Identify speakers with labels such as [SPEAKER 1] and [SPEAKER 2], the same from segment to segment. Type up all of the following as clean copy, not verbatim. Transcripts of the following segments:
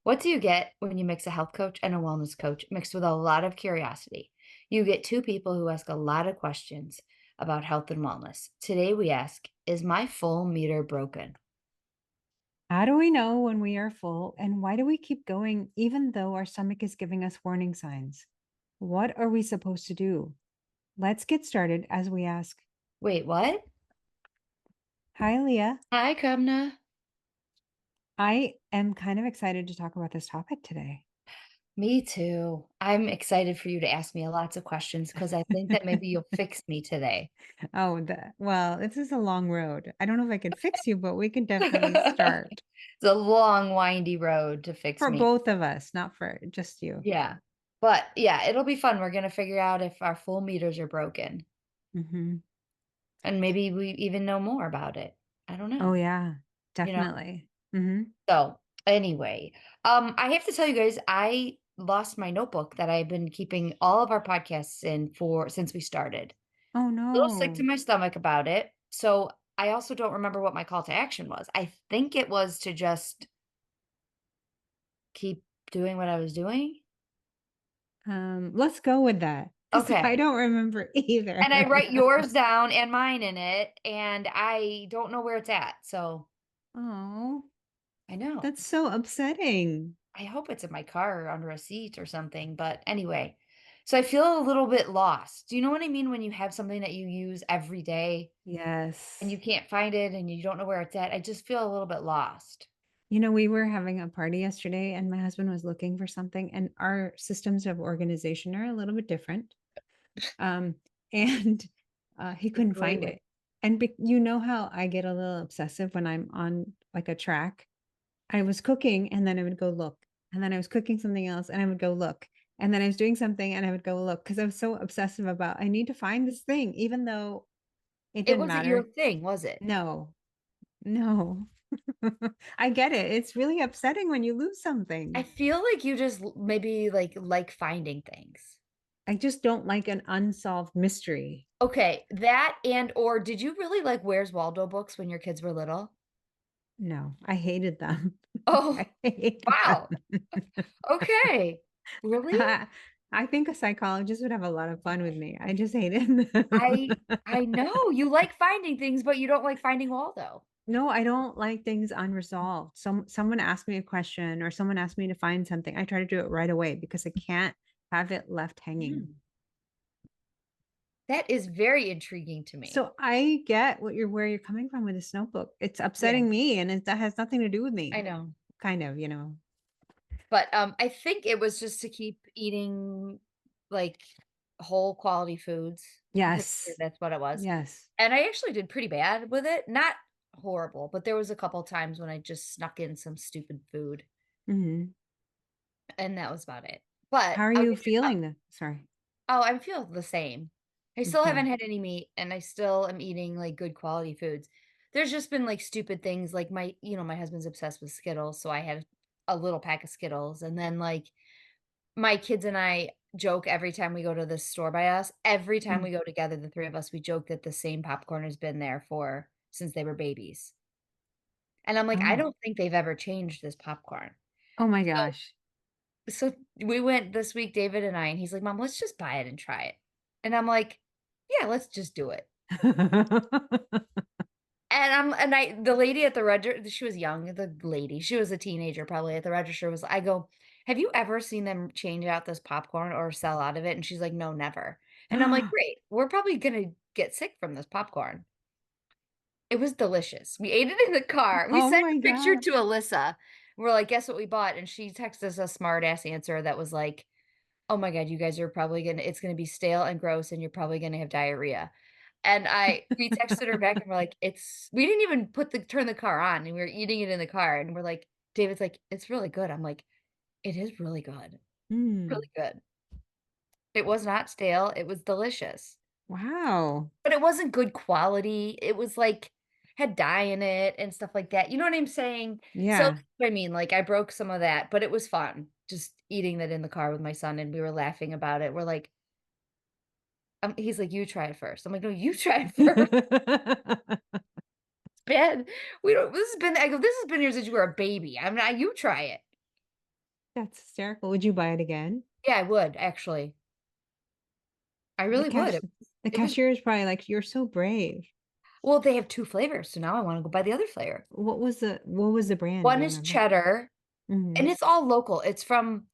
[SPEAKER 1] What do you get when you mix a health coach and a wellness coach mixed with a lot of curiosity? You get two people who ask a lot of questions about health and wellness. Today we ask, is my full meter broken?
[SPEAKER 2] How do we know when we are full, and why do we keep going even though our stomach is giving us warning signs? What are we supposed to do? Let's get started as we ask.
[SPEAKER 1] Wait, what?
[SPEAKER 2] Hi, Leah.
[SPEAKER 1] Hi, Kamna.
[SPEAKER 2] I am kind of excited to talk about this topic today.
[SPEAKER 1] Me too. I'm excited for you to ask me lots of questions because I think that maybe you'll fix me today.
[SPEAKER 2] Well, this is a long road. I don't know if I can fix you, but we can definitely
[SPEAKER 1] It's
[SPEAKER 2] start
[SPEAKER 1] a long, windy road to fix
[SPEAKER 2] for
[SPEAKER 1] me.
[SPEAKER 2] both of us, not for just you.
[SPEAKER 1] Yeah. But yeah, it'll be fun. We're going to figure out if our full meters are broken.
[SPEAKER 2] Hmm.
[SPEAKER 1] And maybe we even know more about it. I don't
[SPEAKER 2] Oh,
[SPEAKER 1] know,
[SPEAKER 2] yeah,
[SPEAKER 1] you know?
[SPEAKER 2] definitely. Hmm.
[SPEAKER 1] So, anyway, I have to tell you guys, I lost my notebook that I've been keeping all of our podcasts in for since we started.
[SPEAKER 2] Oh,
[SPEAKER 1] A little sick to
[SPEAKER 2] no.
[SPEAKER 1] my stomach about it. So, I also don't remember what my call to action was. I think it was to just keep doing what I was doing.
[SPEAKER 2] Let's go with that because I
[SPEAKER 1] Okay.
[SPEAKER 2] don't remember
[SPEAKER 1] And I
[SPEAKER 2] either.
[SPEAKER 1] write yours down and mine in it, and I don't know where it's at. So,
[SPEAKER 2] Oh,
[SPEAKER 1] I know.
[SPEAKER 2] that's so upsetting.
[SPEAKER 1] I hope it's in my car or under a seat or something, but anyway. So I feel a little bit lost. Do you know what I mean when you have something that you use every day and you
[SPEAKER 2] Yes.
[SPEAKER 1] can't find it and you don't know where it's at? I just feel a little bit lost.
[SPEAKER 2] We were having a party yesterday and my husband was looking for something, and our systems of organization are a little bit different. Um, and he
[SPEAKER 1] A
[SPEAKER 2] couldn't
[SPEAKER 1] great
[SPEAKER 2] find
[SPEAKER 1] way.
[SPEAKER 2] it. And you know how I get a little obsessive when I'm on like a track? I was cooking and then I would go look. And then I was cooking something else and I would go look. And then I was doing something and I would go look because I was so obsessive about I need to find this thing, even though it
[SPEAKER 1] It
[SPEAKER 2] didn't
[SPEAKER 1] wasn't your
[SPEAKER 2] matter.
[SPEAKER 1] thing, was it?
[SPEAKER 2] No, no. I get it. It's really upsetting when you lose
[SPEAKER 1] I
[SPEAKER 2] something.
[SPEAKER 1] feel like you just maybe like finding things.
[SPEAKER 2] I just don't like an unsolved mystery.
[SPEAKER 1] Okay, that and or did you really like Where's Waldo books when your kids were little?
[SPEAKER 2] No, I hated them.
[SPEAKER 1] Oh,
[SPEAKER 2] I hated
[SPEAKER 1] wow.
[SPEAKER 2] them.
[SPEAKER 1] Okay. Really?
[SPEAKER 2] I think a psychologist would have a lot of fun with me. I just hated them.
[SPEAKER 1] I know you like finding things, but you don't like finding Waldo.
[SPEAKER 2] No, I don't like things unresolved. Someone asked me a question or someone asked me to find something. I try to do it right away because I can't have it left hanging.
[SPEAKER 1] Hmm. That is very intriguing to me.
[SPEAKER 2] So I get where you're coming from with this notebook. It's
[SPEAKER 1] Yeah,
[SPEAKER 2] upsetting me and that has nothing to do with
[SPEAKER 1] I
[SPEAKER 2] me.
[SPEAKER 1] know.
[SPEAKER 2] Kind of.
[SPEAKER 1] But I think it was just to keep eating like whole quality foods. I'm pretty sure
[SPEAKER 2] Yes.
[SPEAKER 1] that's what it was.
[SPEAKER 2] Yes.
[SPEAKER 1] And I actually did pretty bad with it. Not horrible, but there was a couple times when I just snuck in some stupid food,
[SPEAKER 2] Hmm.
[SPEAKER 1] and that was about it. But
[SPEAKER 2] How are
[SPEAKER 1] I'll
[SPEAKER 2] you
[SPEAKER 1] get you
[SPEAKER 2] feeling? Sorry.
[SPEAKER 1] oh, I feel the same. I still haven't
[SPEAKER 2] Okay.
[SPEAKER 1] had any meat, and I still am eating, like, good quality foods. There's just been, like, stupid things, like, my husband's obsessed with Skittles, so I had a little pack of Skittles, and then, like, my kids and I joke every time we go to this store by us, every time
[SPEAKER 2] Mm.
[SPEAKER 1] we go together, the 3 of us, we joke that the same popcorn has been there for since they were babies. And I'm like, "I
[SPEAKER 2] Oh.
[SPEAKER 1] don't think they've ever changed this popcorn."
[SPEAKER 2] Oh my
[SPEAKER 1] So
[SPEAKER 2] gosh.
[SPEAKER 1] so we went this week, David and I, and he's like, "Mom, let's just buy it and try it." And I'm like, "Yeah, let's just do it." And I the lady at the register, she was young, the lady, she was a teenager probably at the register was I go, "Have you ever seen them change out this popcorn or sell out of it?" And she's like, "No, never." And I'm like, "Great. We're probably gonna get sick from this popcorn." It was delicious. We ate it in the car. We
[SPEAKER 2] Oh
[SPEAKER 1] sent
[SPEAKER 2] my
[SPEAKER 1] a picture
[SPEAKER 2] God.
[SPEAKER 1] to Alyssa. We're like, "Guess what we bought?" And she texted us a smart ass answer that was like, "Oh my god, you guys are probably gonna it's gonna be stale and gross, and you're probably gonna have diarrhea." And I we texted her back and we're like, "It's" we didn't even turn the car on, and we were eating it in the car, and we're like David's like, "It's really good." I'm like, "It is really good.
[SPEAKER 2] Mm.
[SPEAKER 1] Really good." It was not stale, it was delicious.
[SPEAKER 2] Wow.
[SPEAKER 1] But it wasn't good quality, it was, like had dye in it and stuff like that, you know what I'm saying? So,
[SPEAKER 2] Yeah.
[SPEAKER 1] that's what I mean, like, I broke some of that, but it was fun just eating that in the car with my son, and we were laughing about it. We're like, he's like, "You try it first." I'm like, "No, you try it first." Bad. We don't this has been I go, "This has been here since you were a baby. I'm not you try it."
[SPEAKER 2] That's hysterical. Would you buy it again?
[SPEAKER 1] Yeah, I would, actually. I
[SPEAKER 2] The
[SPEAKER 1] really would.
[SPEAKER 2] cash the
[SPEAKER 1] It was
[SPEAKER 2] cashier is probably like, "You're so brave."
[SPEAKER 1] well, they have 2 flavors, so now I wanna go buy the other flavor.
[SPEAKER 2] What was the brand? Do
[SPEAKER 1] One
[SPEAKER 2] you
[SPEAKER 1] is
[SPEAKER 2] remember?
[SPEAKER 1] cheddar, and
[SPEAKER 2] Mhm.
[SPEAKER 1] it's all local. It's from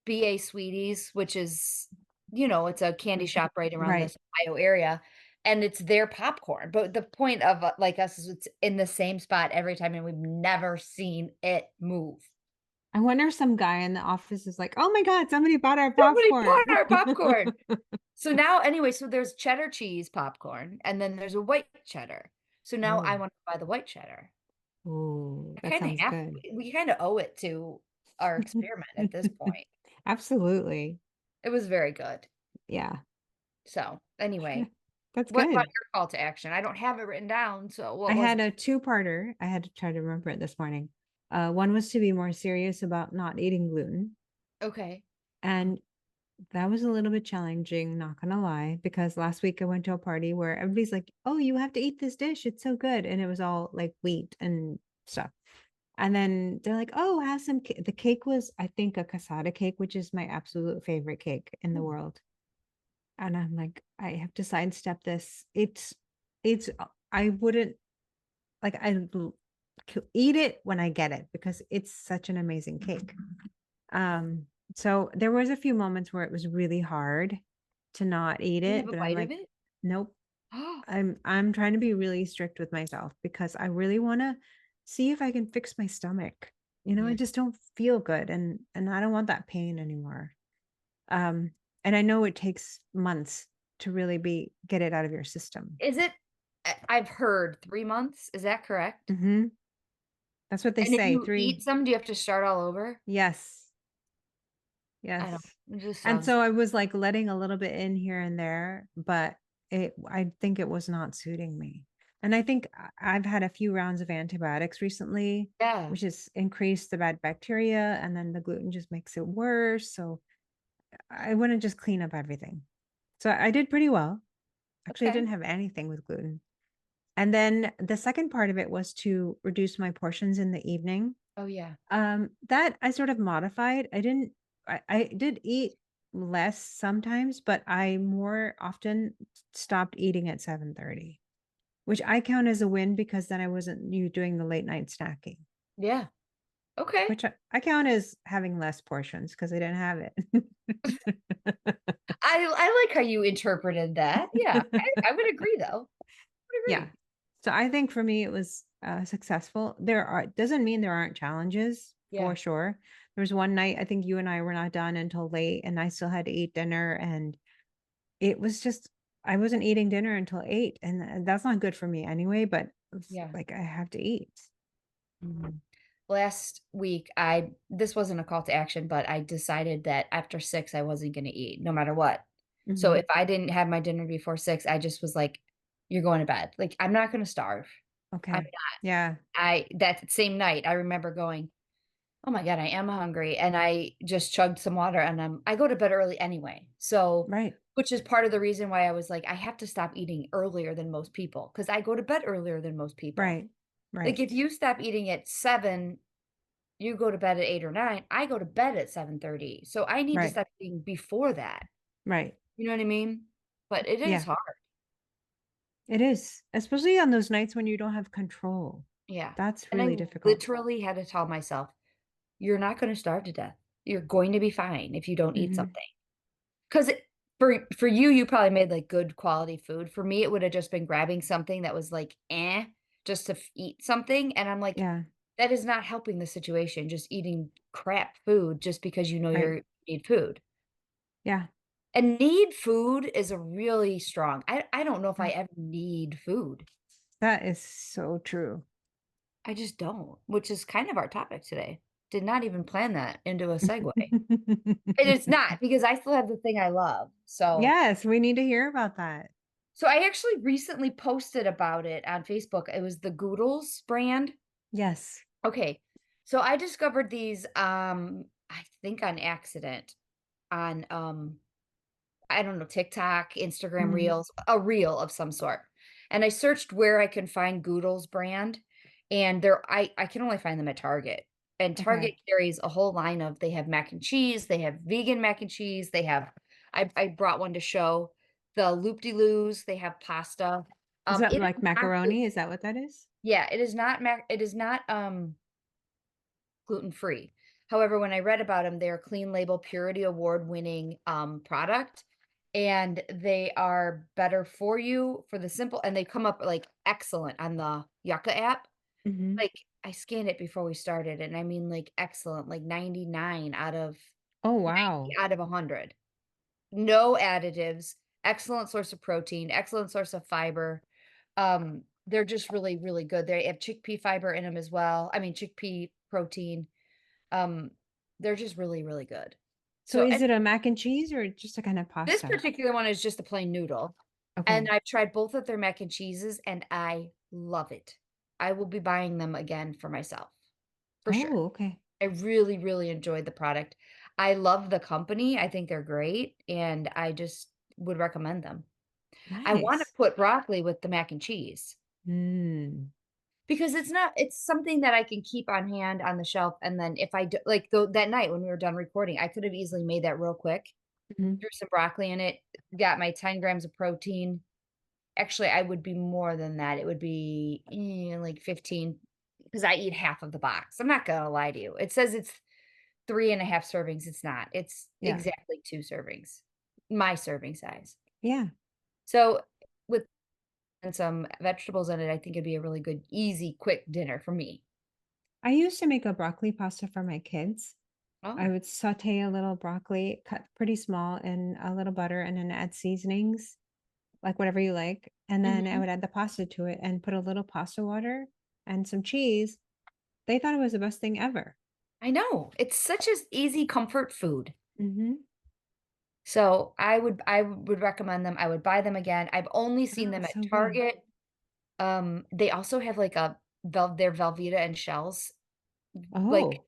[SPEAKER 1] BA Sweeties, which is, it's a candy shop right around
[SPEAKER 2] Right.
[SPEAKER 1] this Ohio area, and it's their popcorn, but the point of, like, us is it's in the same spot every time, and we've never seen it move.
[SPEAKER 2] I wonder if some guy in the office is like, "Oh my god, somebody bought our
[SPEAKER 1] Somebody
[SPEAKER 2] popcorn."
[SPEAKER 1] bought our popcorn. So now anyway, so there's cheddar cheese popcorn, and then there's a white cheddar. So now I
[SPEAKER 2] Oh.
[SPEAKER 1] wanna buy the white cheddar.
[SPEAKER 2] Ooh,
[SPEAKER 1] I
[SPEAKER 2] that
[SPEAKER 1] kinda
[SPEAKER 2] sounds
[SPEAKER 1] have
[SPEAKER 2] good.
[SPEAKER 1] we kinda owe it to our experiment at this point.
[SPEAKER 2] Absolutely.
[SPEAKER 1] It was very good.
[SPEAKER 2] Yeah.
[SPEAKER 1] So, anyway,
[SPEAKER 2] That's
[SPEAKER 1] what about
[SPEAKER 2] good.
[SPEAKER 1] your call to action? I don't have it written down, so
[SPEAKER 2] I
[SPEAKER 1] what was
[SPEAKER 2] had
[SPEAKER 1] it?
[SPEAKER 2] a two-parter. I had to try to remember it this morning. One was to be more serious about not eating gluten,
[SPEAKER 1] Okay.
[SPEAKER 2] and that was a little bit challenging, not gonna lie, because last week I went to a party where everybody's like, "Oh, you have to eat this dish. It's so good." And it was all like wheat and stuff. And then they're like, "Oh, have some the cake was, I think, a casada cake, which is my absolute favorite cake in the
[SPEAKER 1] Ooh,
[SPEAKER 2] world." And I'm like, "I have to sidestep this." It's I wouldn't like eat it when I get it because it's such an amazing cake. Um, so there was a few moments where it was really hard to not eat
[SPEAKER 1] you
[SPEAKER 2] it,
[SPEAKER 1] have a
[SPEAKER 2] but I'm
[SPEAKER 1] bite of
[SPEAKER 2] like,
[SPEAKER 1] it?
[SPEAKER 2] nope.
[SPEAKER 1] Oh,
[SPEAKER 2] I'm trying to be really strict with myself because I really want to see if I can fix my stomach. I
[SPEAKER 1] yeah.
[SPEAKER 2] just don't feel good and I don't want that pain anymore. Um, and I know it takes months to really be get it out of your system.
[SPEAKER 1] Is it I've heard 3 months, is that correct?
[SPEAKER 2] Mhm. That's what they
[SPEAKER 1] And if
[SPEAKER 2] say.
[SPEAKER 1] you
[SPEAKER 2] 3.
[SPEAKER 1] eat some, do you have to start all over?
[SPEAKER 2] Yes.
[SPEAKER 1] I don't
[SPEAKER 2] Yes.
[SPEAKER 1] it just
[SPEAKER 2] And
[SPEAKER 1] sounds
[SPEAKER 2] so I was like letting a little bit in here and there, but I think it was not suiting me. And I think I've had a few rounds of antibiotics recently,
[SPEAKER 1] yeah,
[SPEAKER 2] which has increased the bad bacteria, and then the gluten just makes it worse. So I want to just clean up everything. So I did pretty well. Actually, I
[SPEAKER 1] okay.
[SPEAKER 2] didn't have anything with gluten. And then the second part of it was to reduce my portions in the evening.
[SPEAKER 1] Oh, yeah.
[SPEAKER 2] That I sort of modified. I did eat less sometimes, but I more often stopped eating at 7:30, which I count as a win because then I wasn't you doing the late night snacking,
[SPEAKER 1] Yeah, okay.
[SPEAKER 2] which I count as having less portions because I didn't have it.
[SPEAKER 1] I like how you interpreted that. Yeah, I would agree, though. I would
[SPEAKER 2] Yeah.
[SPEAKER 1] agree.
[SPEAKER 2] So I think for me it was successful. There are doesn't mean there aren't challenges for
[SPEAKER 1] Yeah,
[SPEAKER 2] sure. There was one night I think you and I were not done until late and I still had to eat dinner and it was just I wasn't eating dinner until 8, and that's not good for me anyway, but it's
[SPEAKER 1] yeah.
[SPEAKER 2] like I have to eat.
[SPEAKER 1] Mhm. Last week, I this wasn't a call to action, but I decided that after 6, I wasn't gonna eat no matter what. So if
[SPEAKER 2] Mhm.
[SPEAKER 1] I didn't have my dinner before 6, I just was like, "You're going to bed." Like, I'm not gonna starve. I'm
[SPEAKER 2] Okay. Yeah.
[SPEAKER 1] I that same night, I remember going, "Oh my god, I am hungry," and I just chugged some water, and I go to bed early anyway, so
[SPEAKER 2] Right.
[SPEAKER 1] which is part of the reason why I was like, "I have to stop eating earlier than most people because I go to bed earlier than most people.
[SPEAKER 2] Right.
[SPEAKER 1] Like,
[SPEAKER 2] Right.
[SPEAKER 1] if you stop eating at 7, you go to bed at 8 or 9, I go to bed at 7:30, so I need to
[SPEAKER 2] Right.
[SPEAKER 1] stop eating before that,
[SPEAKER 2] Right.
[SPEAKER 1] you know what I mean? But it is
[SPEAKER 2] Yeah.
[SPEAKER 1] hard.
[SPEAKER 2] It is, especially on those nights when you don't have control.
[SPEAKER 1] Yeah,
[SPEAKER 2] That's
[SPEAKER 1] and I
[SPEAKER 2] really difficult.
[SPEAKER 1] literally had to tell myself, "You're not gonna starve to death. You're going to be fine if you don't eat
[SPEAKER 2] Mhm.
[SPEAKER 1] something." 'Cause for you, you probably made, like, good quality food. For me, it would have just been grabbing something that was, like, just to eat something, and I'm like,
[SPEAKER 2] Yeah.
[SPEAKER 1] "That is not helping the situation, just eating crap food just because you know
[SPEAKER 2] Right.
[SPEAKER 1] you need food."
[SPEAKER 2] Yeah.
[SPEAKER 1] And need food is a really strong I don't know if I
[SPEAKER 2] That
[SPEAKER 1] ever need food.
[SPEAKER 2] that is so true.
[SPEAKER 1] I just don't, which is kind of our topic today. Did not even plan that into a segue. And it's not because I still have the thing I love.
[SPEAKER 2] Yes, we need to hear about that.
[SPEAKER 1] So I actually recently posted about it on Facebook. It was the Goodles brand.
[SPEAKER 2] Yes.
[SPEAKER 1] Okay. So I discovered these I think on accident on I don't know, TikTok, Instagram
[SPEAKER 2] Mhm.
[SPEAKER 1] Reels, a reel of some sort. And I searched where I can find Goodle's brand, and I can only find them at Target. and Target
[SPEAKER 2] Okay.
[SPEAKER 1] carries a whole line of they have mac and cheese, they have vegan mac and cheese, they have I brought one to show, the loop-de-loos, they have pasta.
[SPEAKER 2] Is that
[SPEAKER 1] It is
[SPEAKER 2] like
[SPEAKER 1] not gluten
[SPEAKER 2] macaroni? Is that what that is?
[SPEAKER 1] yeah, it is not, gluten-free. However, when I read about them, 'em, they're a clean label purity award-winning, product, and they are better for you for the simple and they come up, like, excellent on the Yucca app.
[SPEAKER 2] Mhm.
[SPEAKER 1] Like, I scanned it before we started, and I mean, like, excellent, like, 99 out of
[SPEAKER 2] Oh,
[SPEAKER 1] 90
[SPEAKER 2] wow.
[SPEAKER 1] out of 100. No additives, excellent source of protein, excellent source of fiber. They're just really, really good. They have chickpea fiber in them as well. I mean, chickpea protein. Um, they're just really, really good.
[SPEAKER 2] So
[SPEAKER 1] So,
[SPEAKER 2] is
[SPEAKER 1] and
[SPEAKER 2] it a mac and cheese or just a kind of
[SPEAKER 1] this
[SPEAKER 2] pasta?
[SPEAKER 1] particular one is just a plain noodle, and
[SPEAKER 2] Okay.
[SPEAKER 1] I've tried both of their mac and cheeses, and I love it. I will be buying them again for myself, for sure.
[SPEAKER 2] Oh, okay.
[SPEAKER 1] I really, really enjoyed the product. I love the company, I think they're great, and I just would recommend them. I wanna
[SPEAKER 2] Nice.
[SPEAKER 1] put broccoli with the mac and cheese
[SPEAKER 2] Mm.
[SPEAKER 1] because it's something that I can keep on hand on the shelf, and then if I do like, though that night when we were done recording, I could have easily made that real quick,
[SPEAKER 2] Mhm.
[SPEAKER 1] threw some broccoli in it, got my 10 grams of protein. Actually, I would be more than that, it would be, like 15 because I eat half of the box. I'm not gonna lie to you. It says it's 3.5 servings, it's not. It's
[SPEAKER 2] Yeah.
[SPEAKER 1] exactly 2 servings, my serving size.
[SPEAKER 2] Yeah.
[SPEAKER 1] So, with and some vegetables in it, I think it'd be a really good, easy, quick dinner for me.
[SPEAKER 2] I used to make a broccoli pasta for my kids. I
[SPEAKER 1] Oh,
[SPEAKER 2] would saute a little broccoli, cut pretty small in a little butter, and then add seasonings, like whatever you like. And then I
[SPEAKER 1] mhm.
[SPEAKER 2] would add the pasta to it and put a little pasta water and some cheese. They thought it was the best thing ever.
[SPEAKER 1] I know, it's such a easy comfort food.
[SPEAKER 2] Mhm.
[SPEAKER 1] So, I would recommend them, I would buy them again. I've only seen
[SPEAKER 2] Oh,
[SPEAKER 1] them at
[SPEAKER 2] so good.
[SPEAKER 1] Target. They also have, like, a their Velveeta and shells, like,
[SPEAKER 2] Oh,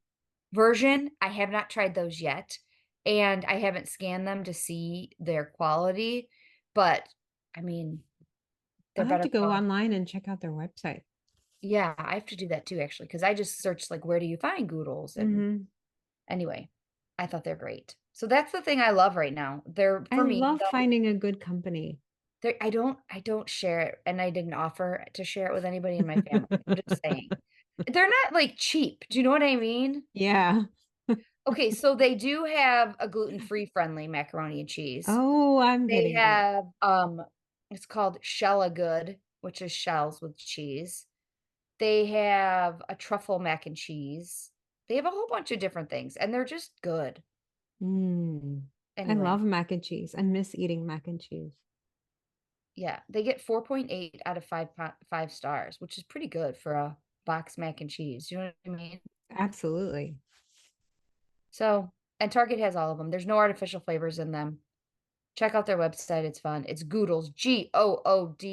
[SPEAKER 1] version. I have not tried those yet, and I haven't scanned them to see their quality, but, I mean, they're
[SPEAKER 2] I'll have
[SPEAKER 1] better
[SPEAKER 2] to go
[SPEAKER 1] quality.
[SPEAKER 2] online and check out their website.
[SPEAKER 1] Yeah, I have to do that too, actually, because I just searched, like, where do you find Goodles, and
[SPEAKER 2] Mhm.
[SPEAKER 1] anyway, I thought they're great. So that's the thing I love right now. They're
[SPEAKER 2] I
[SPEAKER 1] for me,
[SPEAKER 2] love finding a good company.
[SPEAKER 1] I don't share it, and I didn't offer to share it with anybody in my family. I'm just saying. They're not, like, cheap. Do you know what I mean?
[SPEAKER 2] Yeah.
[SPEAKER 1] Okay, so they do have a gluten-free friendly macaroni and cheese.
[SPEAKER 2] Oh, I'm
[SPEAKER 1] They
[SPEAKER 2] getting it.
[SPEAKER 1] have, it's called Shella Good, which is shells with cheese. They have a truffle mac and cheese. They have a whole bunch of different things, and they're just good.
[SPEAKER 2] Mm. I
[SPEAKER 1] Anyway,
[SPEAKER 2] love mac and cheese. I miss eating mac and cheese.
[SPEAKER 1] yeah, they get 4.8 out of 5 stars, which is pretty good for a box mac and cheese, you know what I mean?
[SPEAKER 2] Absolutely.
[SPEAKER 1] So and Target has all of them. There's no artificial flavors in them. Check out their website, it's fun. It's Goodles, Goodles.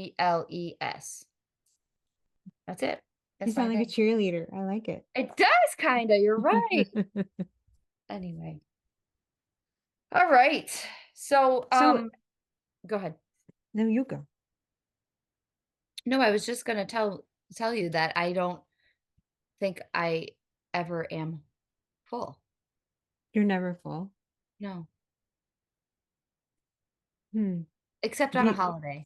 [SPEAKER 1] That's it.
[SPEAKER 2] You
[SPEAKER 1] That's my
[SPEAKER 2] sound like a
[SPEAKER 1] thing.
[SPEAKER 2] cheerleader. I like it.
[SPEAKER 1] It does kinda, you're right. Anyway. Alright. So,
[SPEAKER 2] So,
[SPEAKER 1] go ahead.
[SPEAKER 2] no, you go.
[SPEAKER 1] No, I was just gonna tell you that I don't think I ever am full.
[SPEAKER 2] You're never full.
[SPEAKER 1] No.
[SPEAKER 2] Hmm.
[SPEAKER 1] Except on a
[SPEAKER 2] Do
[SPEAKER 1] holiday.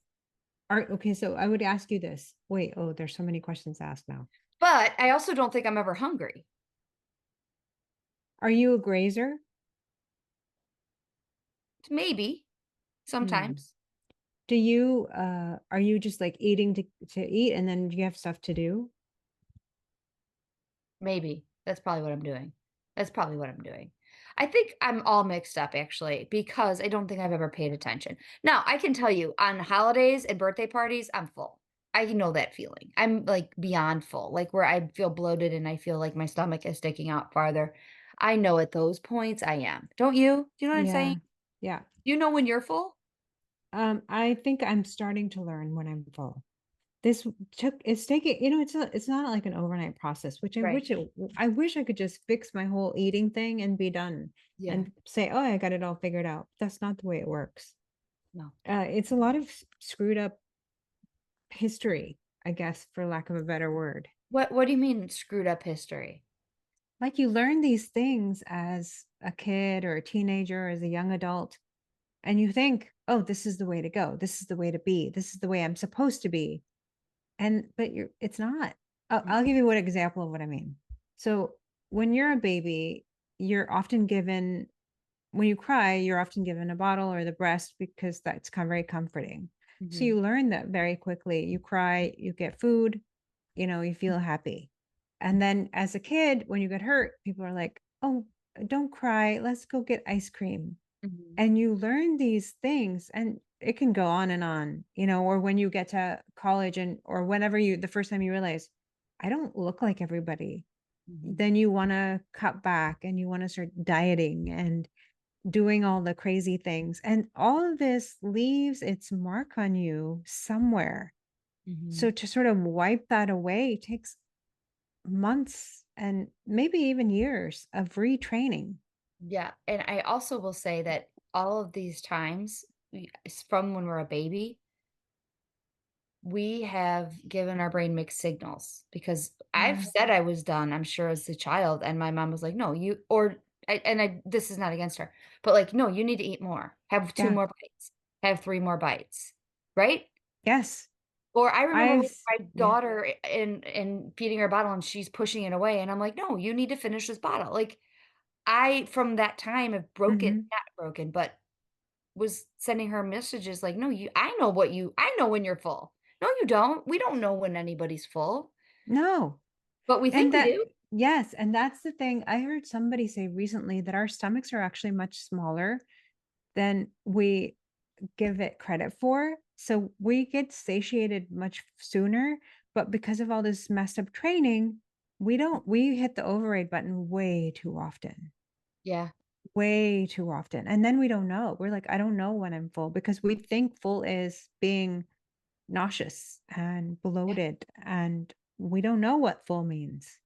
[SPEAKER 2] are okay, so I would ask you this. Wait, oh, there's so many questions to ask now.
[SPEAKER 1] But I also don't think I'm ever hungry.
[SPEAKER 2] Are you a grazer?
[SPEAKER 1] Maybe,
[SPEAKER 2] Hmm.
[SPEAKER 1] sometimes.
[SPEAKER 2] Do you are you just like eating to eat and then do you have stuff to do?
[SPEAKER 1] Maybe. That's probably what I'm doing. That's probably what I'm doing. I think I'm all mixed up actually because I don't think I've ever paid attention. Now, I can tell you on holidays and birthday parties, I'm full. I know that feeling. I'm like beyond full, like where I feel bloated and I feel like my stomach is sticking out farther. I know at those points I am. Don't you? Do you know what I'm saying?
[SPEAKER 2] Yeah. Yeah.
[SPEAKER 1] You know when you're full?
[SPEAKER 2] I think I'm starting to learn when I'm full. This took it's taking, it's not like an overnight process, which
[SPEAKER 1] Right.
[SPEAKER 2] I wish I could just fix my whole eating thing and be done
[SPEAKER 1] Yeah.
[SPEAKER 2] and say, "Oh, I got it all figured out." That's not the way it works.
[SPEAKER 1] No.
[SPEAKER 2] It's a lot of screwed up history, I guess, for lack of a better word.
[SPEAKER 1] What do you mean screwed up history?
[SPEAKER 2] like, you learn these things as a kid or a teenager or as a young adult, and you think, "Oh, this is the way to go. This is the way to be. This is the way I'm supposed to be." And but you're it's not.
[SPEAKER 1] Mm,
[SPEAKER 2] I'll give you one example of what I mean. So, when you're a baby, you're often given when you cry, you're often given a bottle or the breast because that's very comforting. So
[SPEAKER 1] mhm,
[SPEAKER 2] you learn that very quickly. You cry, you get food, you feel happy. And then as a kid, when you get hurt, people are like, "Oh, don't cry. Let's go get ice cream."
[SPEAKER 1] mhm,
[SPEAKER 2] And you learn these things and it can go on, or when you get to college and or whenever the first time you realize, I don't look like everybody,
[SPEAKER 1] mhm.
[SPEAKER 2] then you want to cut back and you want to start dieting and doing all the crazy things. And all of this leaves its mark on you somewhere. So
[SPEAKER 1] Mhm.
[SPEAKER 2] to sort of wipe that away takes months and maybe even years of retraining.
[SPEAKER 1] Yeah, and I also will say that all of these times, it's from when we're a baby, we have given our brain mixed signals because I've
[SPEAKER 2] Yeah.
[SPEAKER 1] said I was done, I'm sure, as a child, and my mom was like, "No, you," or I this is not against her, but like, "No, you need to eat more. Have 2
[SPEAKER 2] Yeah.
[SPEAKER 1] more bites. Have 3 more bites." Right?
[SPEAKER 2] Yes.
[SPEAKER 1] Or I remember with my
[SPEAKER 2] Yeah.
[SPEAKER 1] daughter and feeding her a bottle and she's pushing it away, and I'm like, "No, you need to finish this bottle." Like, I, from that time, have broken,
[SPEAKER 2] Mhm.
[SPEAKER 1] not broken, but was sending her messages like, "No, you I know when you're full. No, you don't. We don't know when anybody's full,
[SPEAKER 2] No.
[SPEAKER 1] but we
[SPEAKER 2] And
[SPEAKER 1] think we
[SPEAKER 2] that
[SPEAKER 1] do."
[SPEAKER 2] yes, and that's the thing. I heard somebody say recently that our stomachs are actually much smaller than we give it credit for. So we get satiated much sooner, but because of all this messed up training, we hit the override button way too often.
[SPEAKER 1] Yeah,
[SPEAKER 2] Way too often. And then we don't know. We're like, I don't know when I'm full because we think full is being nauseous and
[SPEAKER 1] yeah.
[SPEAKER 2] bloated and we don't know what full means.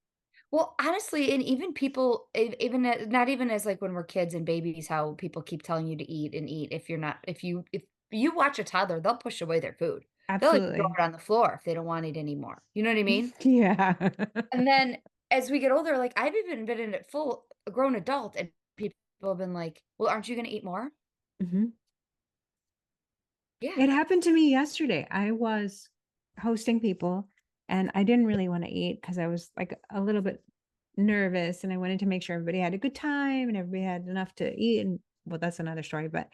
[SPEAKER 1] Well, honestly, and even people, even not even as like when we're kids and babies, how people keep telling you to eat and eat. If you're not, if you watch a toddler, they'll push away their food. They'll even throw
[SPEAKER 2] Absolutely.
[SPEAKER 1] it on the floor if they don't want it anymore. You know what I mean?
[SPEAKER 2] Yeah.
[SPEAKER 1] And then as we get older, like I've even been in a full a grown adult, and people have been like, "Well, aren't you going to eat more?"
[SPEAKER 2] Mhm.
[SPEAKER 1] Yeah,
[SPEAKER 2] It happened to me yesterday. I was hosting people and I didn't really want to eat because I was like a little bit nervous and I wanted to make sure everybody had a good time and everybody had enough to eat. And well, that's another story, but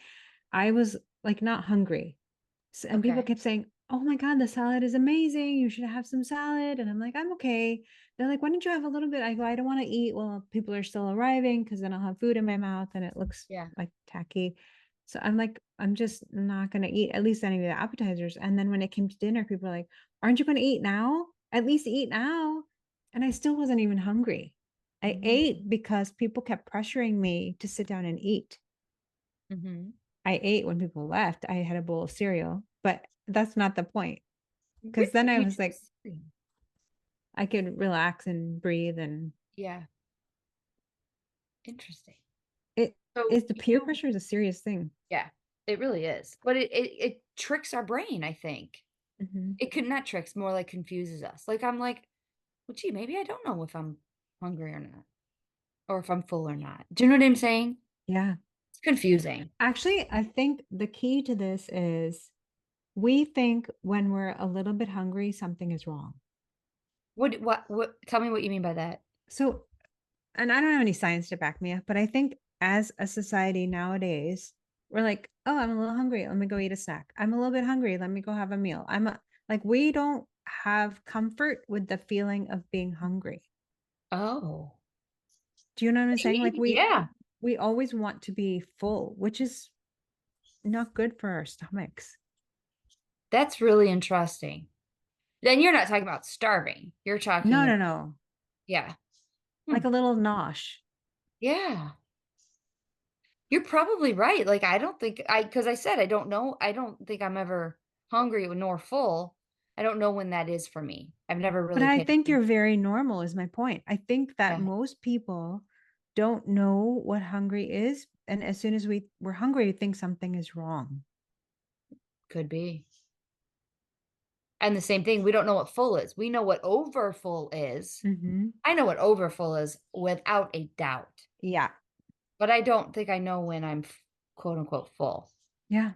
[SPEAKER 2] I was like not hungry. And people
[SPEAKER 1] okay,
[SPEAKER 2] kept saying, "Oh my god, the salad is amazing. You should have some salad." And I'm like, "I'm okay." They're like, "Why don't you have a little bit?" I go, "I don't want to eat while people are still arriving because then I'll have food in my mouth and it looks
[SPEAKER 1] yeah,
[SPEAKER 2] like tacky." So I'm like, "I'm just not going to eat at least any of the appetizers." And then when it came to dinner, people are like, "Aren't you going to eat now? At least eat now." And I still wasn't even hungry. I
[SPEAKER 1] mm,
[SPEAKER 2] ate because people kept pressuring me to sit down and eat.
[SPEAKER 1] mhm.
[SPEAKER 2] I ate when people left. I had a bowl of cereal, but that's not the point. Because then
[SPEAKER 1] Really?
[SPEAKER 2] I
[SPEAKER 1] You
[SPEAKER 2] was like,
[SPEAKER 1] chose cereal?
[SPEAKER 2] I could relax and breathe, and
[SPEAKER 1] Yeah, interesting.
[SPEAKER 2] it
[SPEAKER 1] So
[SPEAKER 2] is the peer
[SPEAKER 1] you
[SPEAKER 2] pressure is a serious thing.
[SPEAKER 1] yeah, it really is, but it tricks our brain, I think.
[SPEAKER 2] Mhm.
[SPEAKER 1] It could not tricks, more like confuses us. Like, I'm like, "Well, gee, maybe I don't know if I'm hungry or not, or if I'm full or not." Do you know what I'm saying?
[SPEAKER 2] Yeah.
[SPEAKER 1] It's confusing.
[SPEAKER 2] Actually, I think the key to this is we think when we're a little bit hungry, something is wrong.
[SPEAKER 1] What tell me what you mean by that.
[SPEAKER 2] So, and I don't have any science to back me up, but I think as a society nowadays, we're like, oh, I'm a little hungry. Let me go eat a snack. I'm a little bit hungry. Let me go have a meal. Like, we don't have comfort with the feeling of being hungry.
[SPEAKER 1] Oh,
[SPEAKER 2] Do you know what I'm saying? Like
[SPEAKER 1] maybe, yeah.
[SPEAKER 2] we always want to be full, which is not good for our stomachs.
[SPEAKER 1] That's really interesting. Then you're not talking about starving. You're
[SPEAKER 2] No,
[SPEAKER 1] talking
[SPEAKER 2] no,
[SPEAKER 1] about
[SPEAKER 2] no.
[SPEAKER 1] yeah.
[SPEAKER 2] Like
[SPEAKER 1] Hmm,
[SPEAKER 2] a little nosh.
[SPEAKER 1] yeah. You're probably right, like, I don't think because I said I don't think I'm ever hungry nor full. I don't know when that is for me. I've never
[SPEAKER 2] But
[SPEAKER 1] really
[SPEAKER 2] I
[SPEAKER 1] paid
[SPEAKER 2] think you're
[SPEAKER 1] attention.
[SPEAKER 2] very normal is my point. I think that
[SPEAKER 1] Yeah,
[SPEAKER 2] most people don't know what hungry is. And as soon as we're hungry, we think something is wrong.
[SPEAKER 1] could be. And the same thing, we don't know what full is. We know what overfull is.
[SPEAKER 2] Mhm.
[SPEAKER 1] I know what overfull is without a doubt,
[SPEAKER 2] Yeah.
[SPEAKER 1] but I don't think I know when I'm quote unquote full.
[SPEAKER 2] Yeah.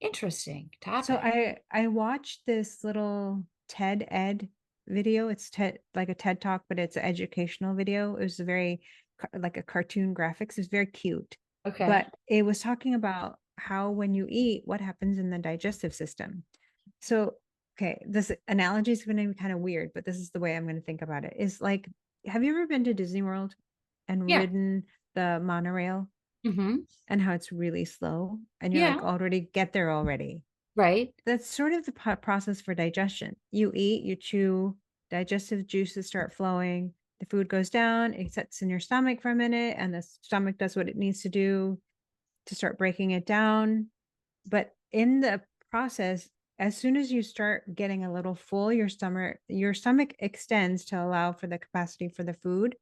[SPEAKER 1] Interesting
[SPEAKER 2] So
[SPEAKER 1] topic.
[SPEAKER 2] I watched this little TED Ed video. It's TED like a TED Talk, but it's an educational video. It was very like a cartoon graphics. It's very cute.
[SPEAKER 1] Okay.
[SPEAKER 2] But it was talking about how when you eat, what happens in the digestive system. So, okay, this analogy is going to be kind of weird, but this is the way I'm going to think about it. Is like, have you ever been to Disney World and
[SPEAKER 1] Yeah.
[SPEAKER 2] ridden the monorail
[SPEAKER 1] Mhm.
[SPEAKER 2] and how it's really slow and you're
[SPEAKER 1] Yeah.
[SPEAKER 2] like already get there already?
[SPEAKER 1] Right.
[SPEAKER 2] That's sort of the process for digestion. You eat, you chew, digestive juices start flowing, the food goes down, it sits in your stomach for a minute, and the stomach does what it needs to do to start breaking it down. But in the process, as soon as you start getting a little full, your stomach extends to allow for the capacity for the food.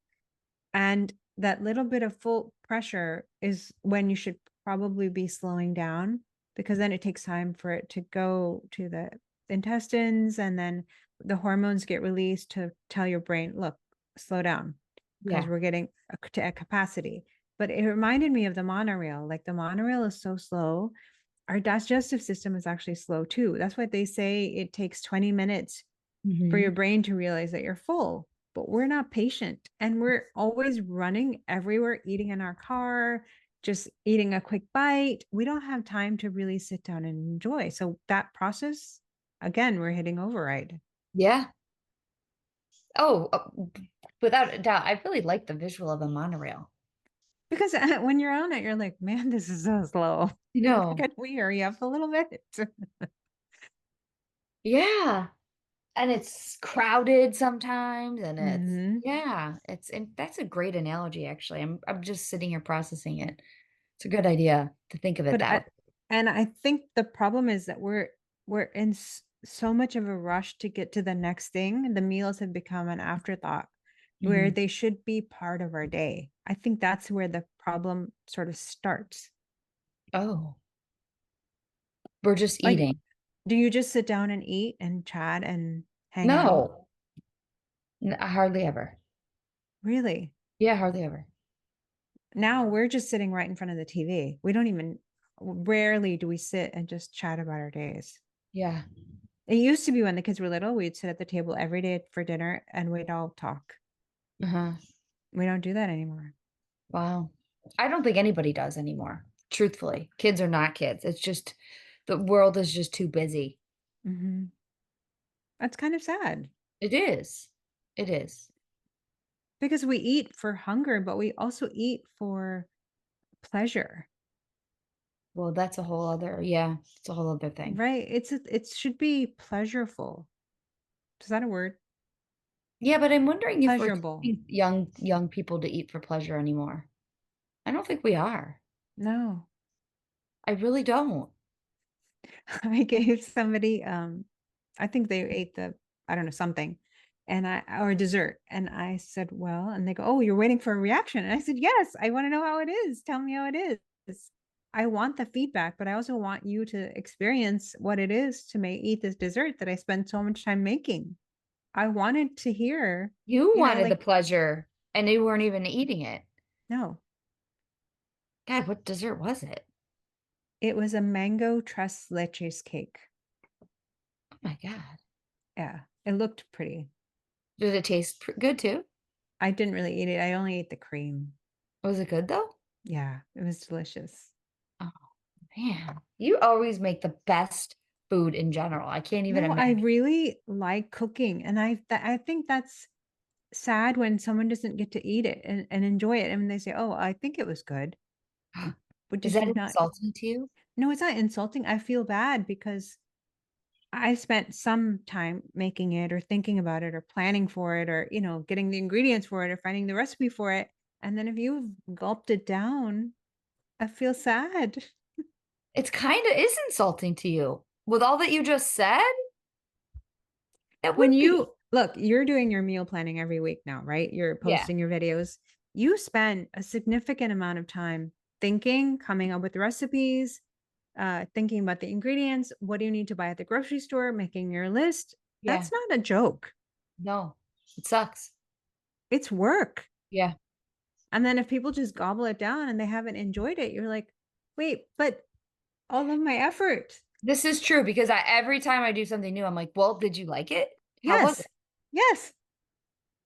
[SPEAKER 2] And that little bit of full pressure is when you should probably be slowing down because then it takes time for it to go to the intestines and then the hormones get released to tell your brain, look, slow down because
[SPEAKER 1] Yeah.
[SPEAKER 2] we're getting to a capacity. But it reminded me of the monorail. Like the monorail is so slow. Our digestive system is actually slow too. That's why they say it takes 20 minutes for your
[SPEAKER 1] Mhm.
[SPEAKER 2] brain to realize that you're full. But we're not patient and we're always running everywhere, eating in our car, just eating a quick bite. We don't have time to really sit down and enjoy. So that process, again, we're hitting override.
[SPEAKER 1] Yeah. Oh, without a doubt, I really like the visual of a monorail.
[SPEAKER 2] Because when you're on it, you're like, man, this is so slow.
[SPEAKER 1] You
[SPEAKER 2] Like,
[SPEAKER 1] know.
[SPEAKER 2] can we hurry up a little bit?
[SPEAKER 1] Yeah. And it's crowded sometimes, and it's
[SPEAKER 2] Hmm.
[SPEAKER 1] yeah, it's and that's a great analogy, actually. I'm just sitting here processing it. It's a good idea to think of it
[SPEAKER 2] But
[SPEAKER 1] that way.
[SPEAKER 2] I think the problem is that we're in so much of a rush to get to the next thing. The meals have become an afterthought where
[SPEAKER 1] Mhm.
[SPEAKER 2] they should be part of our day. I think that's where the problem sort of starts.
[SPEAKER 1] Oh, we're just
[SPEAKER 2] Like,
[SPEAKER 1] eating.
[SPEAKER 2] do you just sit down and eat and chat and hang out?
[SPEAKER 1] No, hardly ever.
[SPEAKER 2] Really?
[SPEAKER 1] Yeah, hardly ever.
[SPEAKER 2] Now we're just sitting right in front of the TV. We don't even rarely do we sit and just chat about our days.
[SPEAKER 1] Yeah.
[SPEAKER 2] It used to be when the kids were little, we'd sit at the table every day for dinner and we'd all talk.
[SPEAKER 1] Uh-huh.
[SPEAKER 2] We don't do that anymore.
[SPEAKER 1] Wow. I don't think anybody does anymore, truthfully. Kids are not kids. It's just the world is just too busy.
[SPEAKER 2] Mhm. That's kind of sad
[SPEAKER 1] It is. It is.
[SPEAKER 2] because we eat for hunger, but we also eat for pleasure,
[SPEAKER 1] Well, that's a whole other yeah, it's a whole other thing.
[SPEAKER 2] right? It should be pleasureful. Is that a word?
[SPEAKER 1] Yeah, but I'm wondering if we're
[SPEAKER 2] Pleasurable.
[SPEAKER 1] teaching young people to eat for pleasure anymore. I don't think we are.
[SPEAKER 2] No.
[SPEAKER 1] I really don't.
[SPEAKER 2] I gave somebody I think they ate the I don't know something and I or dessert and I said, "Well," and they go, "Oh, you're waiting for a reaction." And I said, "Yes, I want to know how it is. Tell me how it is." I want the feedback, but I also want you to experience what it is to eat this dessert that I spent so much time making. I wanted to hear,
[SPEAKER 1] You wanted the
[SPEAKER 2] like,
[SPEAKER 1] pleasure and you weren't even eating it.
[SPEAKER 2] no,
[SPEAKER 1] God, what dessert was it?
[SPEAKER 2] it was a mango tres leches cake.
[SPEAKER 1] Oh my God.
[SPEAKER 2] Yeah, it looked pretty.
[SPEAKER 1] Did it taste good too?
[SPEAKER 2] I didn't really eat it. I only ate the cream.
[SPEAKER 1] Was it good though?
[SPEAKER 2] Yeah, it was delicious.
[SPEAKER 1] Oh man, you always make the best food in general. I can't even
[SPEAKER 2] No, I
[SPEAKER 1] imagine.
[SPEAKER 2] really like cooking, and I think that's sad when someone doesn't get to eat it and enjoy it, and they say, "Oh, I think it was good." But
[SPEAKER 1] Is
[SPEAKER 2] did
[SPEAKER 1] that
[SPEAKER 2] you not?
[SPEAKER 1] insulting to you?
[SPEAKER 2] No, it's not insulting. I feel bad because I spent some time making it or thinking about it or planning for it or, getting the ingredients for it or finding the recipe for it. And then if you've gulped it down, I feel sad.
[SPEAKER 1] It's kind of is insulting to you. With all that you just said, it
[SPEAKER 2] When
[SPEAKER 1] would be.
[SPEAKER 2] you look, you're doing your meal planning every week now, right? You're
[SPEAKER 1] Yeah.
[SPEAKER 2] posting your videos. You spend a significant amount of time thinking, coming up with recipes. thinking about the ingredients. What do you need to buy at the grocery store? Making your list.
[SPEAKER 1] Yeah.
[SPEAKER 2] That's not a joke.
[SPEAKER 1] No. It sucks.
[SPEAKER 2] It's work.
[SPEAKER 1] Yeah.
[SPEAKER 2] And then if people just gobble it down and they haven't enjoyed it, you're like, wait, but all of my effort.
[SPEAKER 1] This is true because every time I do something new, I'm like, "Well, did you like it? How was it?"
[SPEAKER 2] Yes. Yes.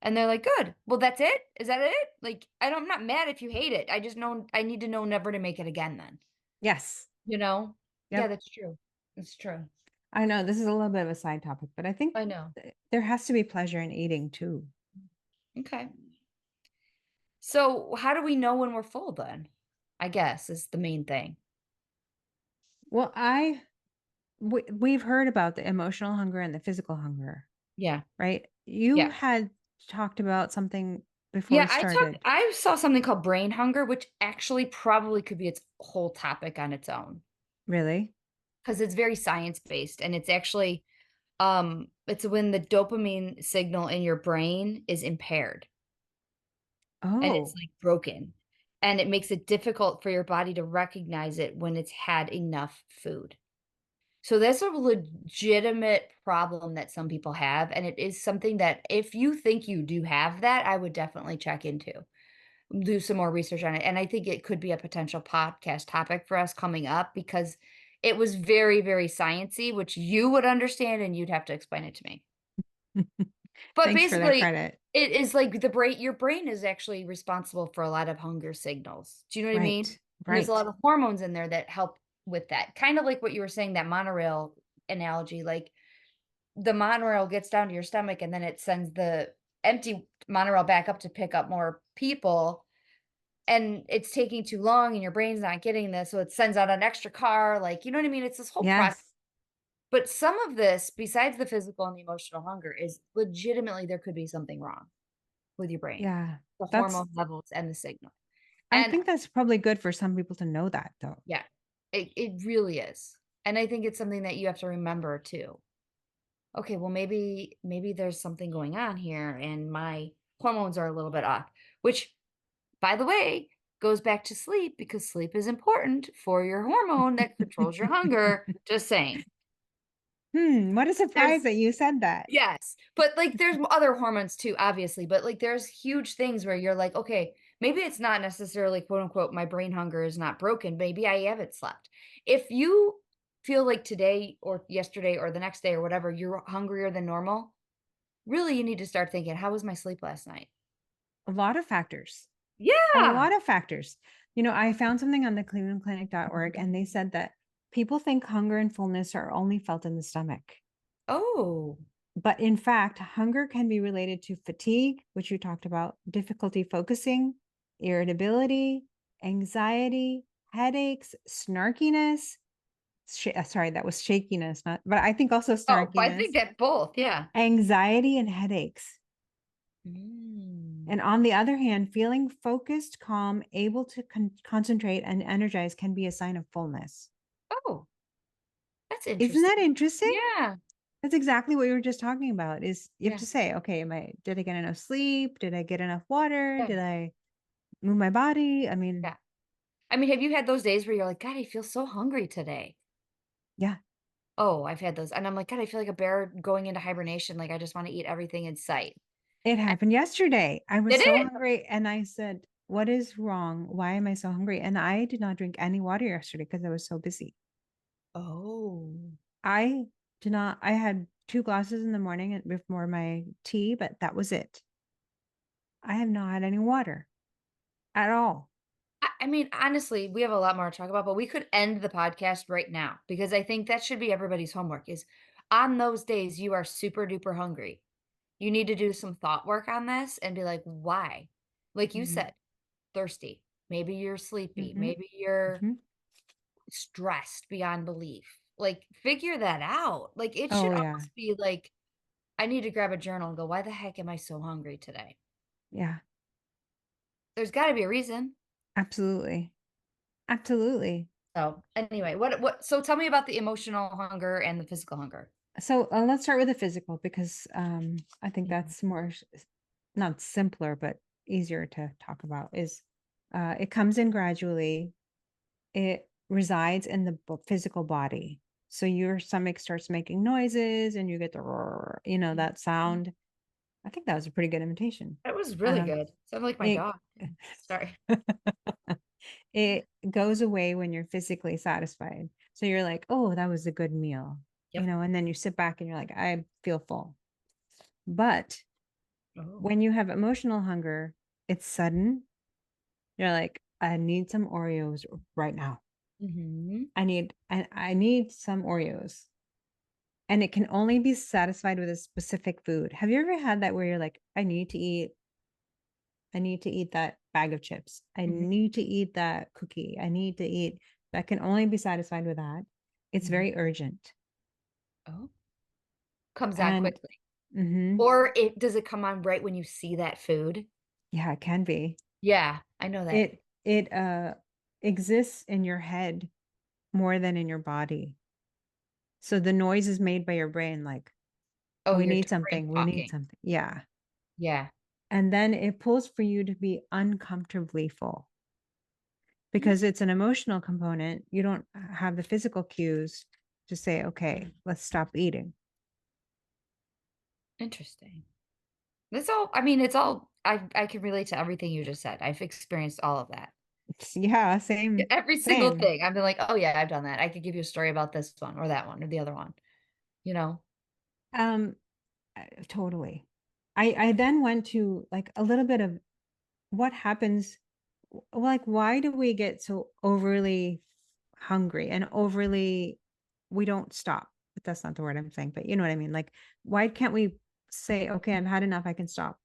[SPEAKER 1] And they're like, "Good. Well, that's it? Is that it?" Like, I'm not mad if you hate it. I just know I need to know never to make it again then.
[SPEAKER 2] Yes.
[SPEAKER 1] You know? Yeah,
[SPEAKER 2] Yep.
[SPEAKER 1] that's true. That's true.
[SPEAKER 2] I know this is a little bit of a side topic, but I think
[SPEAKER 1] I know.
[SPEAKER 2] there has to be pleasure in eating too.
[SPEAKER 1] Okay. So, how do we know when we're full then? I guess is the main thing.
[SPEAKER 2] Well, we've heard about the emotional hunger and the physical hunger,
[SPEAKER 1] Yeah.
[SPEAKER 2] right? You
[SPEAKER 1] Yeah.
[SPEAKER 2] had talked about something before we
[SPEAKER 1] Yeah,
[SPEAKER 2] started.
[SPEAKER 1] I saw something called brain hunger, which actually probably could be its whole topic on its own
[SPEAKER 2] Really?
[SPEAKER 1] because it's very science-based and it's actually, it's when the dopamine signal in your brain is impaired and it's,
[SPEAKER 2] Oh,
[SPEAKER 1] like, broken, and it makes it difficult for your body to recognize it when it's had enough food. So that's a legitimate problem that some people have, and it is something that if you think you do have that, I would definitely check into. Do some more research on it, and I think it could be a potential podcast topic for us coming up because it was very, very science-y, which you would understand and you'd have to explain it to me. But
[SPEAKER 2] thanks for that
[SPEAKER 1] basically,
[SPEAKER 2] credit.
[SPEAKER 1] it is like the brain your brain is actually responsible for a lot of hunger signals. Do you know what I mean?
[SPEAKER 2] Right.
[SPEAKER 1] And there's a
[SPEAKER 2] Right.
[SPEAKER 1] lot of hormones in there that help with that. Kind of like what you were saying, that monorail analogy, like the monorail gets down to your stomach and then it sends the empty monorail back up to pick up more people and it's taking too long and your brain's not getting this, so it sends out an extra car, like, you know what I mean? It's this whole process.
[SPEAKER 2] Yes.
[SPEAKER 1] But some of this, besides the physical and the emotional hunger, is legitimately there could be something wrong with your brain,
[SPEAKER 2] Yeah.
[SPEAKER 1] the
[SPEAKER 2] That's
[SPEAKER 1] hormone levels and the signal.
[SPEAKER 2] I
[SPEAKER 1] And
[SPEAKER 2] think that's probably good for some people to know that though.
[SPEAKER 1] yeah, it really is. And I think it's something that you have to remember too. Okay, well maybe there's something going on here and my hormones are a little bit off, which by the way, goes back to sleep because sleep is important for your hormone that controls your hunger. Just saying.
[SPEAKER 2] What a surprise
[SPEAKER 1] There's
[SPEAKER 2] that you said that.
[SPEAKER 1] yes, but, like, there's other hormones too, obviously, but, like, there's huge things where you're like, "Okay, maybe it's not necessarily, quote, unquote, 'my brain hunger is not broken,' maybe I haven't slept." If you feel like today or yesterday or the next day or whatever, you're hungrier than normal, really, you need to start thinking, "How was my sleep last night?"
[SPEAKER 2] A lot of factors. A
[SPEAKER 1] Yeah!
[SPEAKER 2] lot of factors. I found something on the clevelandclinic.org and they said that people think hunger and fullness are only felt in the stomach.
[SPEAKER 1] Oh.
[SPEAKER 2] But in fact, hunger can be related to fatigue, which you talked about, difficulty focusing, irritability, anxiety, headaches, snarkiness. Sorry, that was shakiness, not, but I think also
[SPEAKER 1] Oh, I
[SPEAKER 2] snarkiness,
[SPEAKER 1] think that both, yeah.
[SPEAKER 2] anxiety, and headaches.
[SPEAKER 1] Mm.
[SPEAKER 2] And on the other hand, feeling focused, calm, able to concentrate and energize can be a sign of fullness.
[SPEAKER 1] Oh, that's
[SPEAKER 2] Isn't that
[SPEAKER 1] interesting.
[SPEAKER 2] interesting?
[SPEAKER 1] Yeah,
[SPEAKER 2] That's exactly what you were just talking about is you have
[SPEAKER 1] yeah,
[SPEAKER 2] to say, okay, did I get enough sleep? Did I get enough water?
[SPEAKER 1] yeah,
[SPEAKER 2] Did I move my body? I mean,
[SPEAKER 1] yeah. I mean, have you had those days where you're like, "God, I feel so hungry today."
[SPEAKER 2] yeah,
[SPEAKER 1] Oh, I've had those, and I'm like, "God, I feel like a bear going into hibernation, like, I just wanna eat everything in sight."
[SPEAKER 2] it
[SPEAKER 1] And
[SPEAKER 2] happened yesterday. I was
[SPEAKER 1] did
[SPEAKER 2] so
[SPEAKER 1] it?
[SPEAKER 2] hungry and I said, what is wrong? Why am I so hungry? And I did not drink any water yesterday because I was so busy.
[SPEAKER 1] Oh.
[SPEAKER 2] I did not, I had 2 glasses in the morning and before my tea, but that was it. I have not had any water at all.
[SPEAKER 1] I mean, honestly, we have a lot more to talk about, but we could end the podcast right now because I think that should be everybody's homework is on those days you are super duper hungry. You need to do some thought work on this and be like, "Why?" Like you
[SPEAKER 2] Mhm,
[SPEAKER 1] said, thirsty. Maybe you're sleepy.
[SPEAKER 2] mhm,
[SPEAKER 1] Maybe you're
[SPEAKER 2] mhm.
[SPEAKER 1] stressed beyond belief. Like, figure that out. Like, it should
[SPEAKER 2] Oh, yeah.
[SPEAKER 1] almost be like, I need to grab a journal and go, "Why the heck am I so hungry today?"
[SPEAKER 2] Yeah,
[SPEAKER 1] There's gotta be a reason.
[SPEAKER 2] absolutely. Absolutely.
[SPEAKER 1] So, anyway, what so tell me about the emotional hunger and the physical hunger.
[SPEAKER 2] So let's start with the physical because I think
[SPEAKER 1] Mhm.
[SPEAKER 2] that's more not simpler, but easier to talk about is it comes in gradually. resides in the physical body. So your stomach starts making noises and you get the roar, that
[SPEAKER 1] Mhm.
[SPEAKER 2] sound. I think that was a pretty good imitation.
[SPEAKER 1] That was really
[SPEAKER 2] Um,
[SPEAKER 1] good. Sounded like my
[SPEAKER 2] it
[SPEAKER 1] dog. Sorry.
[SPEAKER 2] it goes away when you're physically satisfied. So you're like, oh, that was a good meal,
[SPEAKER 1] Yep.
[SPEAKER 2] and then you sit back and you're like, I feel full. But
[SPEAKER 1] Oh.
[SPEAKER 2] when you have emotional hunger, it's sudden. You're like, I need some Oreos right now.
[SPEAKER 1] Mhm.
[SPEAKER 2] I need some Oreos. And it can only be satisfied with a specific food. Have you ever had that where you're like, I need to eat that bag of chips. I
[SPEAKER 1] Mhm.
[SPEAKER 2] need to eat that cookie. I need to eat that can only be satisfied with that. It's
[SPEAKER 1] Mhm.
[SPEAKER 2] very urgent.
[SPEAKER 1] Oh. Comes on
[SPEAKER 2] And
[SPEAKER 1] quickly.
[SPEAKER 2] mhm,
[SPEAKER 1] Or it does it come on right when you see that food?
[SPEAKER 2] yeah, it can be.
[SPEAKER 1] Yeah, I know that.
[SPEAKER 2] It exists in your head more than in your body. So the noise is made by your brain like,
[SPEAKER 1] Oh,
[SPEAKER 2] we
[SPEAKER 1] your
[SPEAKER 2] need
[SPEAKER 1] brain
[SPEAKER 2] something, we need
[SPEAKER 1] talking.
[SPEAKER 2] something. Yeah.
[SPEAKER 1] Yeah.
[SPEAKER 2] And then it pulls for you to be uncomfortably full
[SPEAKER 1] Mm,
[SPEAKER 2] because it's an emotional component. You don't have the physical cues to say, okay, let's stop eating.
[SPEAKER 1] interesting. That's all I mean, it's all I can relate to everything you just said. I've experienced all of that.
[SPEAKER 2] Yeah,
[SPEAKER 1] Yeah,
[SPEAKER 2] same,
[SPEAKER 1] every single
[SPEAKER 2] same.
[SPEAKER 1] thing. I've been like, "Oh, yeah, I've done that. I could give you a story about this one or that one or the other one," you know?
[SPEAKER 2] Um, totally. I then went to like a little bit of what happens, like, why do we get so overly hungry and overly, we don't stop, but that's not the word I'm saying, but you know what I mean? Like, why can't we say, okay, I've had enough, I can stop?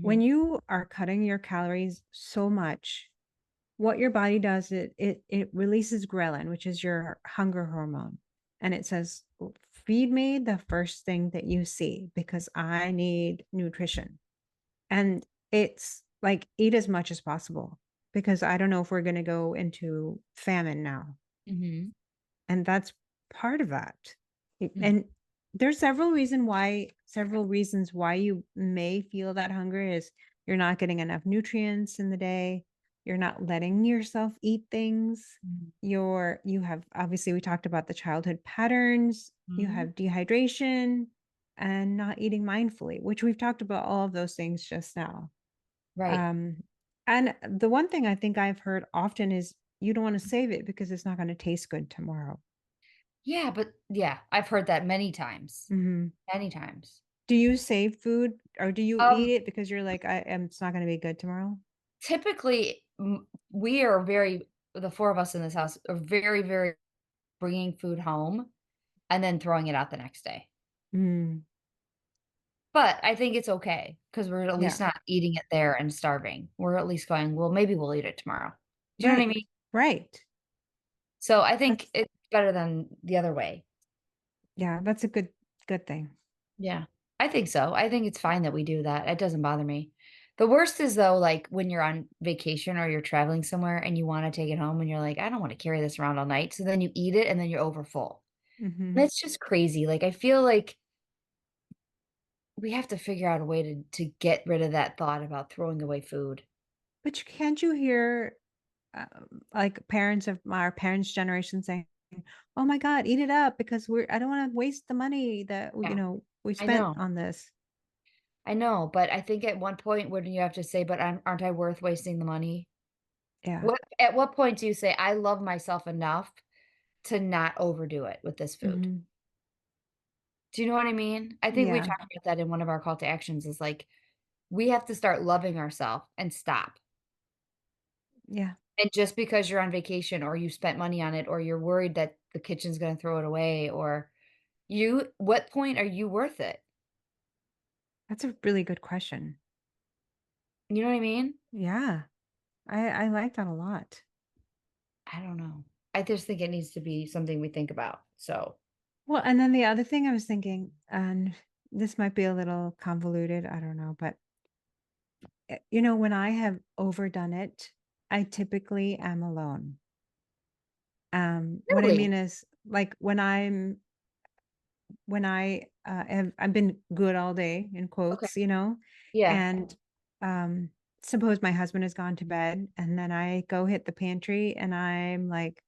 [SPEAKER 2] When
[SPEAKER 1] Mhm,
[SPEAKER 2] you are cutting your calories so much, what your body does, it releases ghrelin, which is your hunger hormone. And it says, feed me the first thing that you see because I need nutrition. And it's like, eat as much as possible because I don't know if we're going to go into famine now.
[SPEAKER 1] mhm,
[SPEAKER 2] And that's part of that.
[SPEAKER 1] mm,
[SPEAKER 2] And there's several reasons why you may feel that hunger is you're not getting enough nutrients in the day, you're not letting yourself eat things,
[SPEAKER 1] mhm,
[SPEAKER 2] you have, obviously we talked about the childhood patterns, you
[SPEAKER 1] mhm.
[SPEAKER 2] have dehydration and not eating mindfully, which we've talked about all of those things just now.
[SPEAKER 1] Right.
[SPEAKER 2] um and the one thing I think I've heard often is you don't want to save it because it's not going to taste good tomorrow.
[SPEAKER 1] Yeah, but yeah, I've heard that many times.
[SPEAKER 2] Mhm.
[SPEAKER 1] Many times.
[SPEAKER 2] Do you save food or do you
[SPEAKER 1] Um,
[SPEAKER 2] eat it because you're like, I am, it's not gonna be good tomorrow?
[SPEAKER 1] typically, we are very the 4 of us in this house are very, very bringing food home and then throwing it out the next day.
[SPEAKER 2] Mm,
[SPEAKER 1] But I think it's okay because 'cause we're at least
[SPEAKER 2] yeah,
[SPEAKER 1] not eating it there and starving. We're at least going, "Well, maybe we'll eat it tomorrow." Do you know what I
[SPEAKER 2] right,
[SPEAKER 1] mean?
[SPEAKER 2] right.
[SPEAKER 1] So, I think
[SPEAKER 2] That's,
[SPEAKER 1] it's better than the other way.
[SPEAKER 2] yeah, that's a good thing.
[SPEAKER 1] Yeah, I think so. I think it's fine that we do that. It doesn't bother me. The worst is, though, like, when you're on vacation or you're traveling somewhere and you wanna take it home and you're like, "I don't wanna carry this around all night." So then you eat it and then you're over full.
[SPEAKER 2] Mhm.
[SPEAKER 1] That's just crazy. Like, I feel like we have to figure out a way to get rid of that thought about throwing away food.
[SPEAKER 2] But can't you hear, like, parents of our parents' generation saying, "Oh my god, eat it up because I don't wanna waste the money that
[SPEAKER 1] Yeah,
[SPEAKER 2] we
[SPEAKER 1] I
[SPEAKER 2] spent
[SPEAKER 1] know.
[SPEAKER 2] on this."
[SPEAKER 1] I know, but I think at one point, wouldn't you have to say, "But aren't I worth wasting the money?"
[SPEAKER 2] Yeah.
[SPEAKER 1] What point do you say, "I love myself enough to not overdo it with this food?"
[SPEAKER 2] Mhm.
[SPEAKER 1] Do you know what I mean? I think we
[SPEAKER 2] Yeah,
[SPEAKER 1] talked about that in one of our call to actions is, like, we have to start loving ourselves and stop.
[SPEAKER 2] yeah.
[SPEAKER 1] And just because you're on vacation or you spent money on it or you're worried that the kitchen's gonna throw it away or what point are you worth it?
[SPEAKER 2] That's a really good question.
[SPEAKER 1] You know what I mean?
[SPEAKER 2] Yeah. I like that a lot.
[SPEAKER 1] I don't know. I just think it needs to be something we think about, so
[SPEAKER 2] Well, and then the other thing I was thinking, and this might be a little convoluted, I don't know, but when I have overdone it, I typically am alone. What I
[SPEAKER 1] Really?
[SPEAKER 2] mean is like when I've been good all day in
[SPEAKER 1] Okay.
[SPEAKER 2] quotes,
[SPEAKER 1] Yeah.
[SPEAKER 2] and um suppose my husband has gone to bed and then I go hit the pantry and I'm like,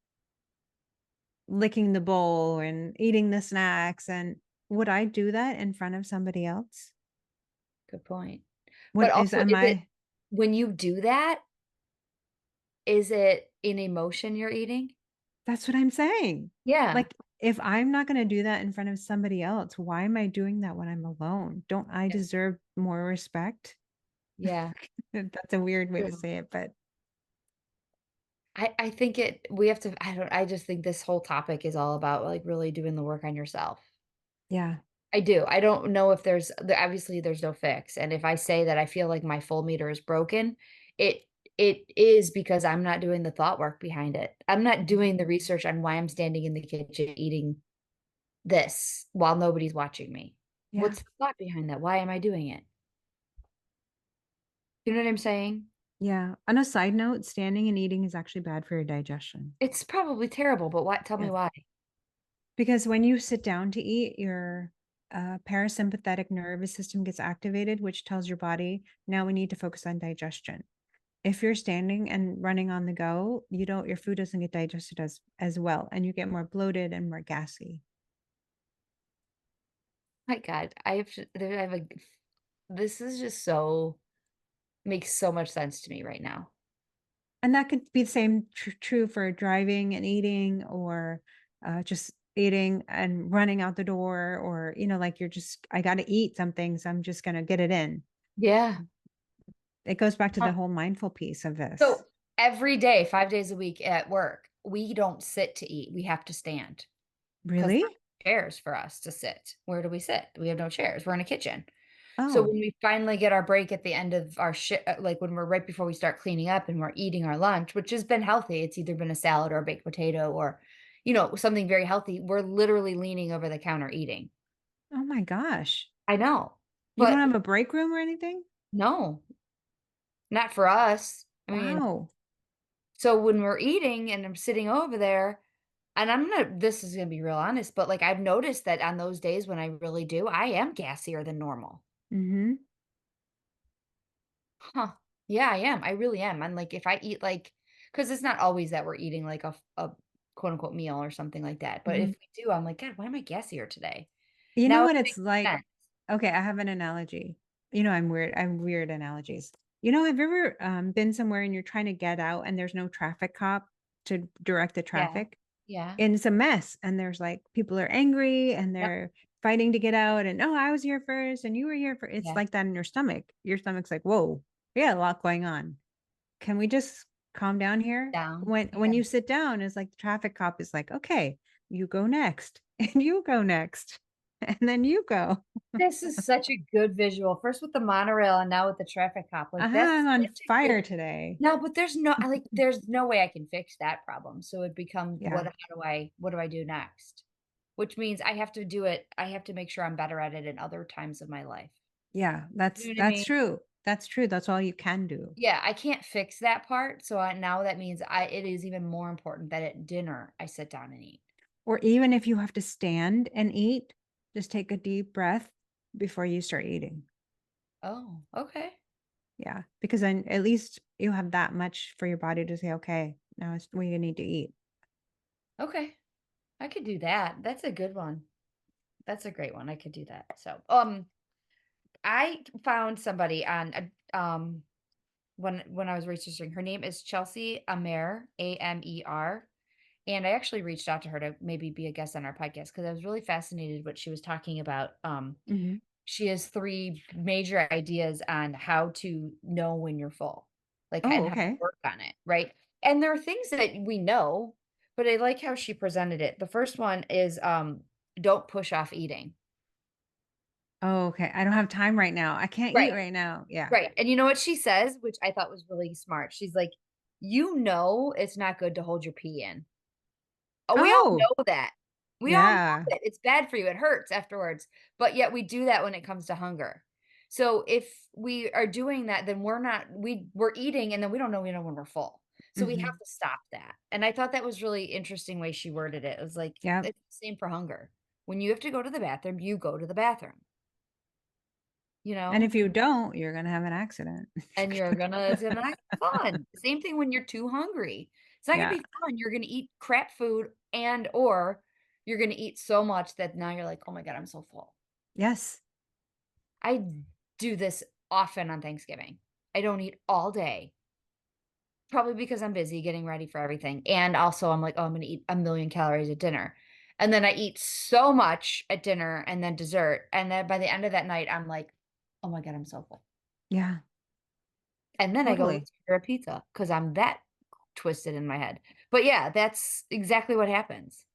[SPEAKER 2] licking the bowl and eating the snacks, and would I do that in front of somebody else?
[SPEAKER 1] Good point. But
[SPEAKER 2] What is
[SPEAKER 1] also,
[SPEAKER 2] am
[SPEAKER 1] is it
[SPEAKER 2] I
[SPEAKER 1] when you do that, is it in emotion you're eating?
[SPEAKER 2] That's what I'm saying.
[SPEAKER 1] Yeah.
[SPEAKER 2] Like, if I'm not gonna do that in front of somebody else, why am I doing that when I'm alone? Don't I
[SPEAKER 1] Yeah.
[SPEAKER 2] deserve more respect?
[SPEAKER 1] Yeah.
[SPEAKER 2] That's a weird way to
[SPEAKER 1] True.
[SPEAKER 2] say it, but
[SPEAKER 1] I think it we have to I just think this whole topic is all about, like, really doing the work on yourself.
[SPEAKER 2] yeah.
[SPEAKER 1] I do. I don't know if obviously, there's no fix, and if I say that I feel like my full meter is broken, it it is because I'm not doing the thought work behind it. I'm not
[SPEAKER 2] Mhm.
[SPEAKER 1] doing the research on why I'm standing in the kitchen eating this while nobody's watching me.
[SPEAKER 2] Yeah.
[SPEAKER 1] What's the thought behind that? Why am I doing it? You know what I'm saying?
[SPEAKER 2] Yeah. On a side note, standing and eating is actually bad for your digestion.
[SPEAKER 1] It's probably terrible, but what tell me
[SPEAKER 2] Yes.
[SPEAKER 1] why.
[SPEAKER 2] Because when you sit down to eat, your parasympathetic nervous system gets activated, which tells your body, now we need to focus on digestion. If you're standing and running on the go, your food doesn't get digested as well, and you get more bloated and more gassy.
[SPEAKER 1] My god, I have a this is just so makes so much sense to me right now.
[SPEAKER 2] And that could be the same true for driving and eating, or just eating and running out the door, or like you're just, I got to eat something, so I'm just going to get it in.
[SPEAKER 1] Yeah.
[SPEAKER 2] It goes back to the whole mindful piece of this.
[SPEAKER 1] So, every day, 5 days a week at work, we don't sit to eat, we have to stand because there's
[SPEAKER 2] Really?
[SPEAKER 1] no chairs for us to sit. Where do we sit? We have no chairs, we're in a kitchen. So,
[SPEAKER 2] Oh.
[SPEAKER 1] when we finally get our break at the end of our like, when we're right before we start cleaning up and we're eating our lunch, which has been healthy, it's either been a salad or a baked potato or, something very healthy, we're literally leaning over the counter eating.
[SPEAKER 2] Oh my gosh.
[SPEAKER 1] I know,
[SPEAKER 2] You don't
[SPEAKER 1] but
[SPEAKER 2] have a break room or anything?
[SPEAKER 1] no, not for us. I mean,
[SPEAKER 2] Wow.
[SPEAKER 1] so when we're eating and I'm sitting over there, and this is gonna be real honest, but, like, I've noticed that on those days when I really do, I am gassier than normal.
[SPEAKER 2] Mhm.
[SPEAKER 1] Huh. Yeah, I am, I really am, and, like, if I eat, like, because it's not always that we're eating, like, a quote, unquote "meal" or something like that, but if
[SPEAKER 2] Mhm.
[SPEAKER 1] we do, I'm like, "God, why am I gassier today?"
[SPEAKER 2] You know
[SPEAKER 1] Now it
[SPEAKER 2] what it's
[SPEAKER 1] makes
[SPEAKER 2] like?
[SPEAKER 1] sense.
[SPEAKER 2] Okay, I have an analogy. I'm weird analogies. Have you ever, been somewhere and you're trying to get out and there's no traffic cop to direct the
[SPEAKER 1] Yeah.
[SPEAKER 2] traffic?
[SPEAKER 1] Yeah.
[SPEAKER 2] And it's a mess, and there's, like, people are angry and
[SPEAKER 1] Yep.
[SPEAKER 2] they're fighting to get out, and, "Oh, I was here first and you were here for," it's
[SPEAKER 1] Yeah.
[SPEAKER 2] like that in your stomach. Your stomach's like, "Whoa, we got a lot going on. Can we just calm down here?"
[SPEAKER 1] Down.
[SPEAKER 2] When
[SPEAKER 1] Yeah.
[SPEAKER 2] you sit down, it's like the traffic cop is like, "Okay, you go next, and you go next, and then you go."
[SPEAKER 1] This is such a good visual, first with the monorail and now with the traffic cop, like,
[SPEAKER 2] Uh-huh,
[SPEAKER 1] that's
[SPEAKER 2] I'm on
[SPEAKER 1] such a good
[SPEAKER 2] fire today.
[SPEAKER 1] no, but there's no way I can fix that problem, so it becomes
[SPEAKER 2] Yeah,
[SPEAKER 1] what do I do next? Which means I have to make sure I'm better at it in other times of my life.
[SPEAKER 2] yeah,
[SPEAKER 1] You know what I
[SPEAKER 2] that's
[SPEAKER 1] mean?
[SPEAKER 2] true. That's true, that's all you can do.
[SPEAKER 1] Yeah, I can't fix that part, so now that means it is even more important that at dinner, I sit down and eat.
[SPEAKER 2] Or even if you have to stand and eat, just take a deep breath before you start eating.
[SPEAKER 1] Oh, okay.
[SPEAKER 2] Yeah, because then at least you have that much for your body to say, "Okay, now we need to eat."
[SPEAKER 1] Okay. I could do that. That's a good one. That's a great one. I could do that. So, I found somebody on when I was researching. Her name is Chelsea Amer, Amer, and I actually reached out to her to maybe be a guest on our podcast because I was really fascinated what she was talking about.
[SPEAKER 2] Mhm.
[SPEAKER 1] She has 3 major ideas on how to know when you're full, like,
[SPEAKER 2] Oh,
[SPEAKER 1] and how to
[SPEAKER 2] okay.
[SPEAKER 1] work on it, right? And there are things that we know, but I like how she presented it. The first one is don't push off eating.
[SPEAKER 2] Oh, okay. I don't have time right now. I can't eat
[SPEAKER 1] Right.
[SPEAKER 2] right now. Yeah.
[SPEAKER 1] Right, and you know what she says, which I thought was really smart? She's like, "You know it's not good to hold your pee in." Oh, we all
[SPEAKER 2] Oh,
[SPEAKER 1] know that. We all know
[SPEAKER 2] yeah.
[SPEAKER 1] that. It's bad for you, it hurts afterwards, but yet we do that when it comes to hunger. So, if we are doing that, then we're eating and then we don't know, when we're full. So, we have
[SPEAKER 2] Mhm.
[SPEAKER 1] to stop that, and I thought that was really interesting way she worded it. It was like,
[SPEAKER 2] Yep.
[SPEAKER 1] it's the same for hunger. When you have to go to the bathroom, you go to the bathroom, you
[SPEAKER 2] And
[SPEAKER 1] know?
[SPEAKER 2] if you don't, you're gonna have an accident.
[SPEAKER 1] And it's gonna not be fun. Same thing when you're too hungry. It's not gonna
[SPEAKER 2] Yeah.
[SPEAKER 1] be fun. You're gonna eat crap food and or you're gonna eat so much that now you're like, "Oh my god, I'm so full."
[SPEAKER 2] Yes.
[SPEAKER 1] I do this often on Thanksgiving. I don't eat all day, probably because I'm busy getting ready for everything, and also I'm like, "Oh, I'm gonna eat a million calories at dinner." And then I eat so much at dinner and then dessert, and then by the end of that night, I'm like, "Oh my god, I'm so full."
[SPEAKER 2] Yeah.
[SPEAKER 1] And then I go
[SPEAKER 2] Totally.
[SPEAKER 1] order a pizza because 'cause I'm that twisted in my head. But yeah, that's exactly what happens.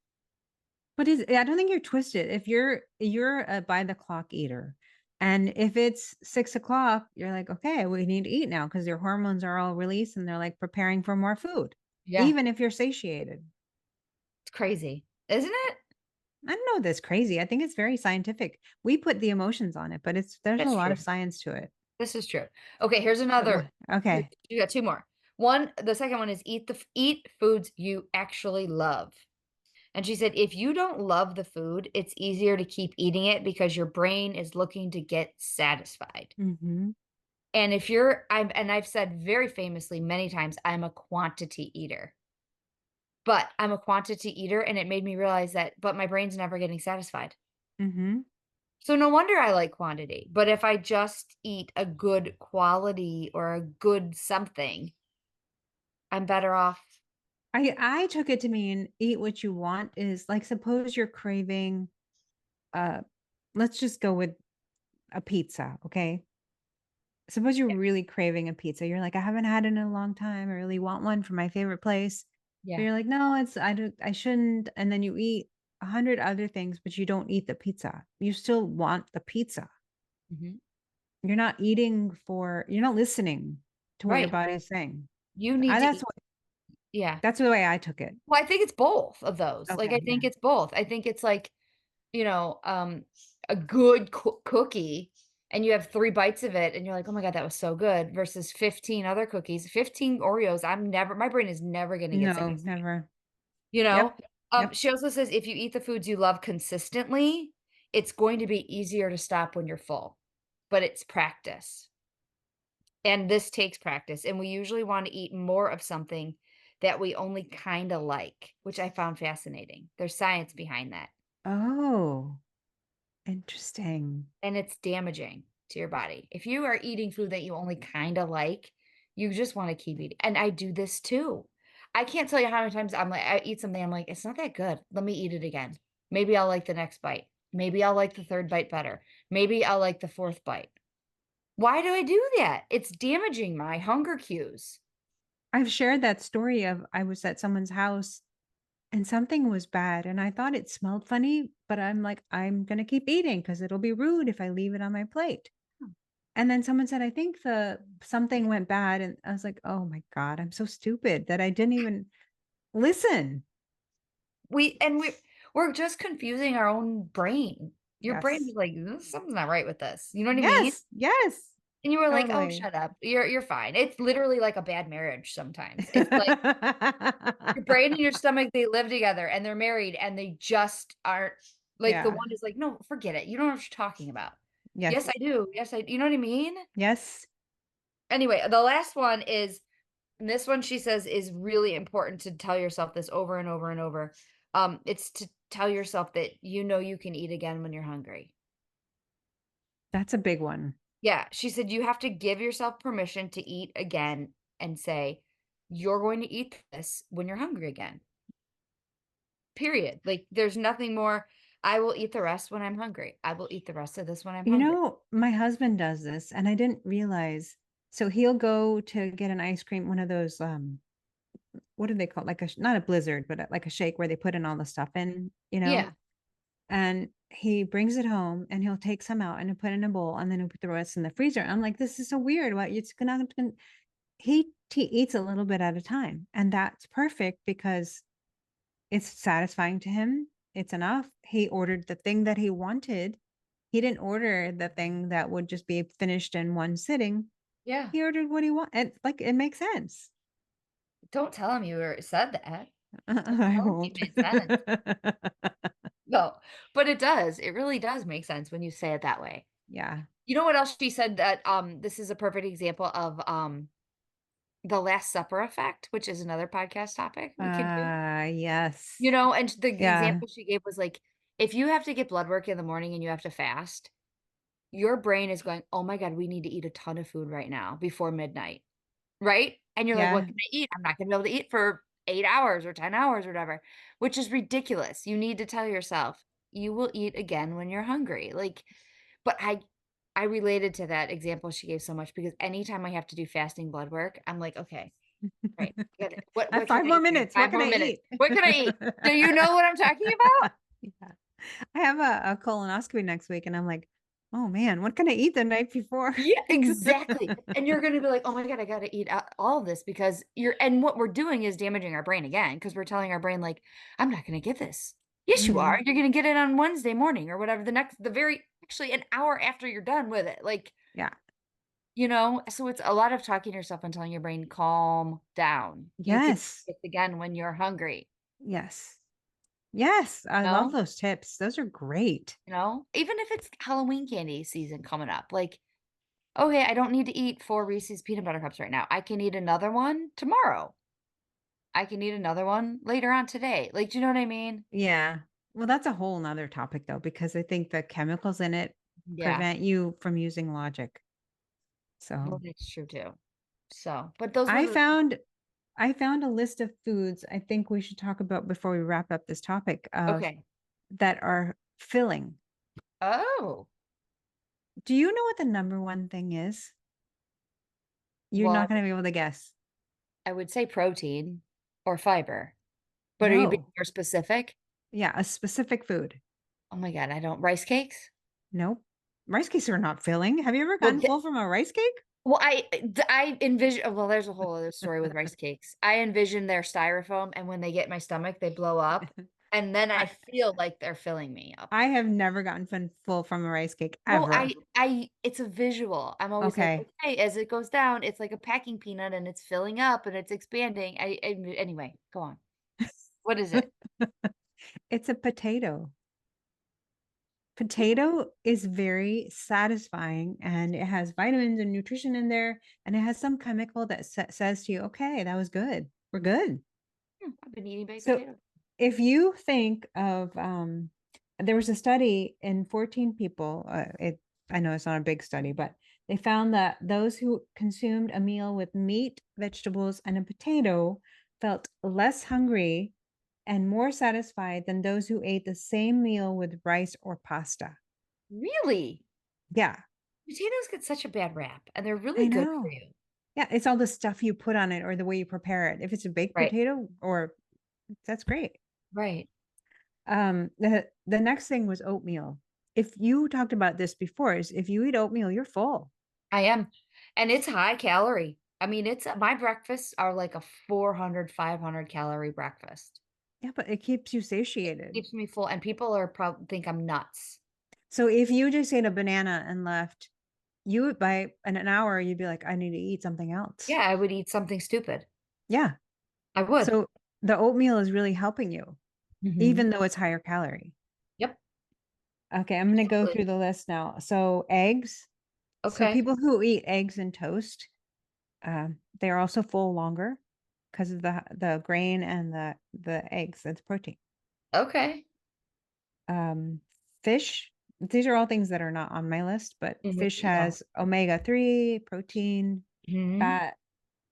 [SPEAKER 2] But is I don't think you're twisted. If you're a by the clock eater, and if it's 6 o'clock, you're like, okay, we need to eat now because your hormones are all released and they're like preparing for more food,
[SPEAKER 1] Yeah,
[SPEAKER 2] even if you're satiated.
[SPEAKER 1] it's crazy, isn't it?
[SPEAKER 2] I don't know that's crazy. I think it's very scientific. We put the emotions on it, but there's a
[SPEAKER 1] That's
[SPEAKER 2] lot
[SPEAKER 1] true.
[SPEAKER 2] of science to it.
[SPEAKER 1] This is true. Okay, here's
[SPEAKER 2] But
[SPEAKER 1] another.
[SPEAKER 2] what? Okay.
[SPEAKER 1] You got 2 more. The second one is eat foods you actually love. And she said, "If you don't love the food, it's easier to keep eating it because your brain is looking to get satisfied."
[SPEAKER 2] Mhm.
[SPEAKER 1] And I've said very famously many times, I'm a quantity eater. But I'm a quantity eater, and it made me realize that but my brain's never getting satisfied.
[SPEAKER 2] Mhm.
[SPEAKER 1] So no wonder I like quantity. But if I just eat a good quality or a good something, I'm better off.
[SPEAKER 2] I took it to mean eat what you want is like suppose you're craving uh let's just go with a pizza, okay? Suppose you're
[SPEAKER 1] Yeah.
[SPEAKER 2] really craving a pizza. You're like, I haven't had it in a long time. I really want one from my favorite place. But
[SPEAKER 1] Yeah.
[SPEAKER 2] you're like, no, I shouldn't. And then you eat 100 other things, but you don't eat the pizza. You still want the pizza.
[SPEAKER 1] Mhm.
[SPEAKER 2] You're not listening to what your
[SPEAKER 1] Right.
[SPEAKER 2] body is saying.
[SPEAKER 1] You
[SPEAKER 2] I
[SPEAKER 1] need to
[SPEAKER 2] that's
[SPEAKER 1] eat.
[SPEAKER 2] what
[SPEAKER 1] Yeah.
[SPEAKER 2] that's the way I took it.
[SPEAKER 1] Well, I think it's both of those. Like, I
[SPEAKER 2] Okay,
[SPEAKER 1] think
[SPEAKER 2] yeah.
[SPEAKER 1] it's both. I think it's like, you know, a good cookie and you have 3 bites of it and you're like, "Oh my god, that was so good," versus 15 other cookies, 15 Oreos, my brain is never gonna get
[SPEAKER 2] No,
[SPEAKER 1] satisfied,
[SPEAKER 2] never.
[SPEAKER 1] you know?
[SPEAKER 2] Yep. Yep.
[SPEAKER 1] She also says if you eat the foods you love consistently, it's going to be easier to stop when you're full, but it's practice. And this takes practice, and we usually wanna eat more of something that we only kinda like, which I found fascinating. There's science behind that.
[SPEAKER 2] Oh, interesting.
[SPEAKER 1] And it's damaging to your body. If you are eating food that you only kinda like, you just wanna keep eating, and I do this too. I can't tell you how many times I eat something, I'm like, "It's not that good. Let me eat it again. Maybe I'll like the next bite. Maybe I'll like the 3rd bite better. Maybe I'll like the 4th bite." Why do I do that? It's damaging my hunger cues.
[SPEAKER 2] I've shared that story of I was at someone's house and something was bad, and I thought it smelled funny, but I'm like, "I'm gonna keep eating because 'cause it'll be rude if I leave it on my plate."
[SPEAKER 1] Hmm.
[SPEAKER 2] And then someone said, "I think the something went bad," and I was like, "Oh my god, I'm so stupid that I didn't even listen."
[SPEAKER 1] We're just confusing our own brain. Your brain
[SPEAKER 2] Yes.
[SPEAKER 1] is like, Something's not right with this." You know what I mean?
[SPEAKER 2] Yes, yes,
[SPEAKER 1] And you were like, "Oh,
[SPEAKER 2] totally.
[SPEAKER 1] shut up. You're fine." It's literally like a bad marriage sometimes. It's like your brain and your stomach, they live together and they're married and they just aren't like, the
[SPEAKER 2] Yeah.
[SPEAKER 1] one is like, "No, forget it. You don't know what you're talking about." "Yes, I
[SPEAKER 2] Yes.
[SPEAKER 1] do. Yes, I" you know what I mean?
[SPEAKER 2] Yes.
[SPEAKER 1] Anyway, the last one is and this one she says is really important to tell yourself this over and over and over. It's to tell yourself that you know you can eat again when you're hungry.
[SPEAKER 2] That's a big one.
[SPEAKER 1] Yeah, she said you have to give yourself permission to eat again and say, "You're going to eat this when you're hungry again." Period. Like, there's nothing more. I will eat the rest when I'm hungry. I will eat the rest of this when I'm
[SPEAKER 2] You
[SPEAKER 1] hungry.
[SPEAKER 2] know, my husband does this, and I didn't realize so he'll go to get an ice cream, one of those, what do they call like not a blizzard, but like a shake where they put in all the stuff in,
[SPEAKER 1] Yeah.
[SPEAKER 2] and he brings it home and he'll take some out and he'll put it in a bowl and then he'll put the rest in the freezer. I'm like, this is so weird. What it's gonna he eats a little bit at a time, and that's perfect because it's satisfying to him. It's enough. He ordered the thing that he wanted. He didn't order the thing that would just be finished in one sitting.
[SPEAKER 1] Yeah.
[SPEAKER 2] He ordered what he want and, like, it makes sense.
[SPEAKER 1] Don't tell him you said that. Don't
[SPEAKER 2] I
[SPEAKER 1] tell him it
[SPEAKER 2] won't.
[SPEAKER 1] made sense. No, but it does. It really does make sense when you say it that way.
[SPEAKER 2] Yeah.
[SPEAKER 1] You know what else she said that, this is a perfect example of, the Last Supper effect, which is another podcast topic we could do.
[SPEAKER 2] Yes.
[SPEAKER 1] You know, and the
[SPEAKER 2] Yeah.
[SPEAKER 1] example she gave was, like, if you have to get blood work in the morning and you have to fast, your brain is going, "Oh my god, we need to eat a ton of food right now before midnight." Right? And you're like, "What
[SPEAKER 2] Yeah.
[SPEAKER 1] can I eat? I'm not gonna be able to eat for 8 hours or 10 hours or whatever," which is ridiculous. You need to tell yourself, "You will eat again when you're hungry." Like, but I related to that example she gave so much because anytime I have to do fasting blood work, I'm like, "Okay, right, I got it.
[SPEAKER 2] I have
[SPEAKER 1] What can
[SPEAKER 2] 5
[SPEAKER 1] I
[SPEAKER 2] more
[SPEAKER 1] eat here?
[SPEAKER 2] minutes. What
[SPEAKER 1] 5
[SPEAKER 2] can
[SPEAKER 1] more
[SPEAKER 2] I
[SPEAKER 1] minutes.
[SPEAKER 2] eat?
[SPEAKER 1] What can I eat?" Do you know what I'm talking about?
[SPEAKER 2] Yeah. I have a colonoscopy next week, and I'm like, "Oh, man, what can I eat the night before?"
[SPEAKER 1] Yeah, exactly, and you're gonna be like, "Oh my god, I gotta eat a all of this," because you're and what we're doing is damaging our brain again because 'cause we're telling our brain, like, "I'm not gonna get this." Yes, you are,
[SPEAKER 2] Mhm.
[SPEAKER 1] you're gonna get it on Wednesday morning or whatever the very actually an hour after you're done with it, like,
[SPEAKER 2] Yeah.
[SPEAKER 1] you know? So it's a lot of talking to yourself and telling your brain, "Calm down. You can do
[SPEAKER 2] Yes.
[SPEAKER 1] this again when you're hungry,"
[SPEAKER 2] Yes. Yes, I
[SPEAKER 1] you
[SPEAKER 2] love
[SPEAKER 1] know?
[SPEAKER 2] those tips. Those are great.
[SPEAKER 1] You know? Even if it's Halloween candy season coming up, like, "Okay, I don't need to eat 4 Reese's peanut butter cups right now. I can eat another one tomorrow." I can eat another one later on today. Like, do you know what I mean?
[SPEAKER 2] Yeah. Well, that's a whole 'nother topic, though, because I think the chemicals in it
[SPEAKER 1] Yeah.
[SPEAKER 2] prevent you from using logic.
[SPEAKER 1] Well,
[SPEAKER 2] So,
[SPEAKER 1] that's true too. So, but those were
[SPEAKER 2] I
[SPEAKER 1] the
[SPEAKER 2] found I found a list of foods I think we should talk about before we wrap up this topic of
[SPEAKER 1] okay.
[SPEAKER 2] that are filling.
[SPEAKER 1] Oh,
[SPEAKER 2] Do you know what the number one thing is? You're
[SPEAKER 1] well,
[SPEAKER 2] not gonna be able to guess.
[SPEAKER 1] I would say protein or fiber, but are you being
[SPEAKER 2] No.
[SPEAKER 1] more specific?
[SPEAKER 2] Yeah, a specific food.
[SPEAKER 1] Oh my god, I don't rice cakes?
[SPEAKER 2] Nope. Rice cakes are not filling. Have you ever
[SPEAKER 1] Well,
[SPEAKER 2] gotten full from a rice cake?
[SPEAKER 1] well, I envision well, there's a whole other story with rice cakes. I envision their styrofoam, and when they get in my stomach, they blow up, and then I
[SPEAKER 2] I
[SPEAKER 1] feel like they're filling me up.
[SPEAKER 2] I have never gotten full from a rice cake
[SPEAKER 1] No,
[SPEAKER 2] ever.
[SPEAKER 1] I it's a visual. I'm always like,
[SPEAKER 2] Okay.
[SPEAKER 1] "Okay," as it goes down, it's like a packing peanut and it's filling up and it's expanding. Anyway, go on. What is it?
[SPEAKER 2] It's a potato.
[SPEAKER 1] Yeah.
[SPEAKER 2] Potato is very satisfying, and it has vitamins and nutrition in there, and it has some chemical that says to you, "Okay, that was good. We're good."
[SPEAKER 1] I've been eating baked
[SPEAKER 2] So,
[SPEAKER 1] potatoes.
[SPEAKER 2] if you think of, there was a study in 14 people, I know it's not a big study, but they found that those who consumed a meal with meat, vegetables, and a potato felt less hungry and more satisfied than those who ate the same meal with rice or pasta.
[SPEAKER 1] Really?
[SPEAKER 2] Yeah,
[SPEAKER 1] Potatoes get such a bad rap, and they're really
[SPEAKER 2] I
[SPEAKER 1] good for
[SPEAKER 2] know.
[SPEAKER 1] you.
[SPEAKER 2] Yeah, it's all the stuff you put on it or the way you prepare it. If it's a baked
[SPEAKER 1] Right,
[SPEAKER 2] potato or that's great.
[SPEAKER 1] right.
[SPEAKER 2] The next thing was oatmeal. If you talked about this before, is if you eat oatmeal, you're full.
[SPEAKER 1] I am, and it's high calorie. I mean, it's my breakfasts are like a 400, 500 calorie breakfast.
[SPEAKER 2] Yeah, but it keeps you satiated.
[SPEAKER 1] Keeps me full, and people are prob think I'm nuts.
[SPEAKER 2] So if you just ate a banana and left, you would by in an hour, you'd be like, I need to eat something else.
[SPEAKER 1] Yeah, I would eat something stupid.
[SPEAKER 2] Yeah.
[SPEAKER 1] I would.
[SPEAKER 2] So the oatmeal is really helping you,
[SPEAKER 1] Mhm.
[SPEAKER 2] even though it's higher calorie.
[SPEAKER 1] Yep,
[SPEAKER 2] Okay, I'm gonna go
[SPEAKER 1] exactly.
[SPEAKER 2] through the list now. So eggs. So
[SPEAKER 1] Okay,
[SPEAKER 2] people who eat eggs and toast, they're also full longer because of the grain and the eggs. That's protein.
[SPEAKER 1] okay.
[SPEAKER 2] Um, fish. These are all things that are not on my list, but
[SPEAKER 1] Mhm,
[SPEAKER 2] fish
[SPEAKER 1] yeah.
[SPEAKER 2] has omega-3, protein,
[SPEAKER 1] Mhm.
[SPEAKER 2] fat,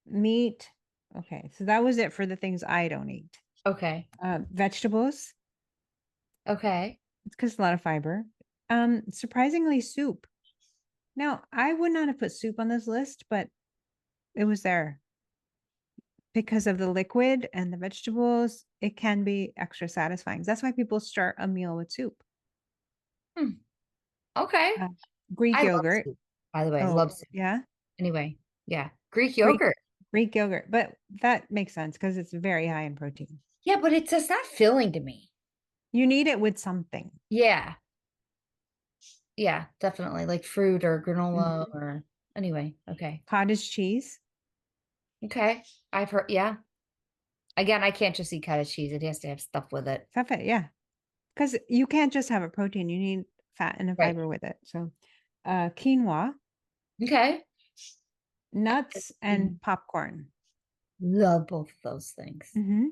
[SPEAKER 2] meat. Okay, so that was it for the things I don't eat.
[SPEAKER 1] Okay,
[SPEAKER 2] Vegetables.
[SPEAKER 1] okay.
[SPEAKER 2] It's because a lot of fiber. Surprisingly, soup. Now, I would not have put soup on this list, but it was there because of the liquid and the vegetables. It can be extra satisfying. That's why people start a meal with soup.
[SPEAKER 1] Hmm, okay.
[SPEAKER 2] Uh, Greek
[SPEAKER 1] I love
[SPEAKER 2] yogurt.
[SPEAKER 1] soup, by the way,
[SPEAKER 2] Oh,
[SPEAKER 1] love soup.
[SPEAKER 2] yeah.
[SPEAKER 1] Anyway, yeah. Greek
[SPEAKER 2] Greek
[SPEAKER 1] yogurt.
[SPEAKER 2] Greek yogurt, but that makes sense because it's very high in protein.
[SPEAKER 1] Yeah, but it's just not filling to me.
[SPEAKER 2] You need it with something.
[SPEAKER 1] Yeah, yeah, definitely, like fruit or granola
[SPEAKER 2] Mhm.
[SPEAKER 1] or anyway, okay.
[SPEAKER 2] Cottage cheese.
[SPEAKER 1] Okay, I've heard yeah. Again, I can't just eat cottage cheese, it has to have stuff with it.
[SPEAKER 2] Stuff it, yeah. Because you can't just have a protein, you need fat and a
[SPEAKER 1] Right.
[SPEAKER 2] fiber with it. So, quinoa,
[SPEAKER 1] Okay.
[SPEAKER 2] nuts,
[SPEAKER 1] Mhm.
[SPEAKER 2] and popcorn.
[SPEAKER 1] Love both of those things.
[SPEAKER 2] Mhm.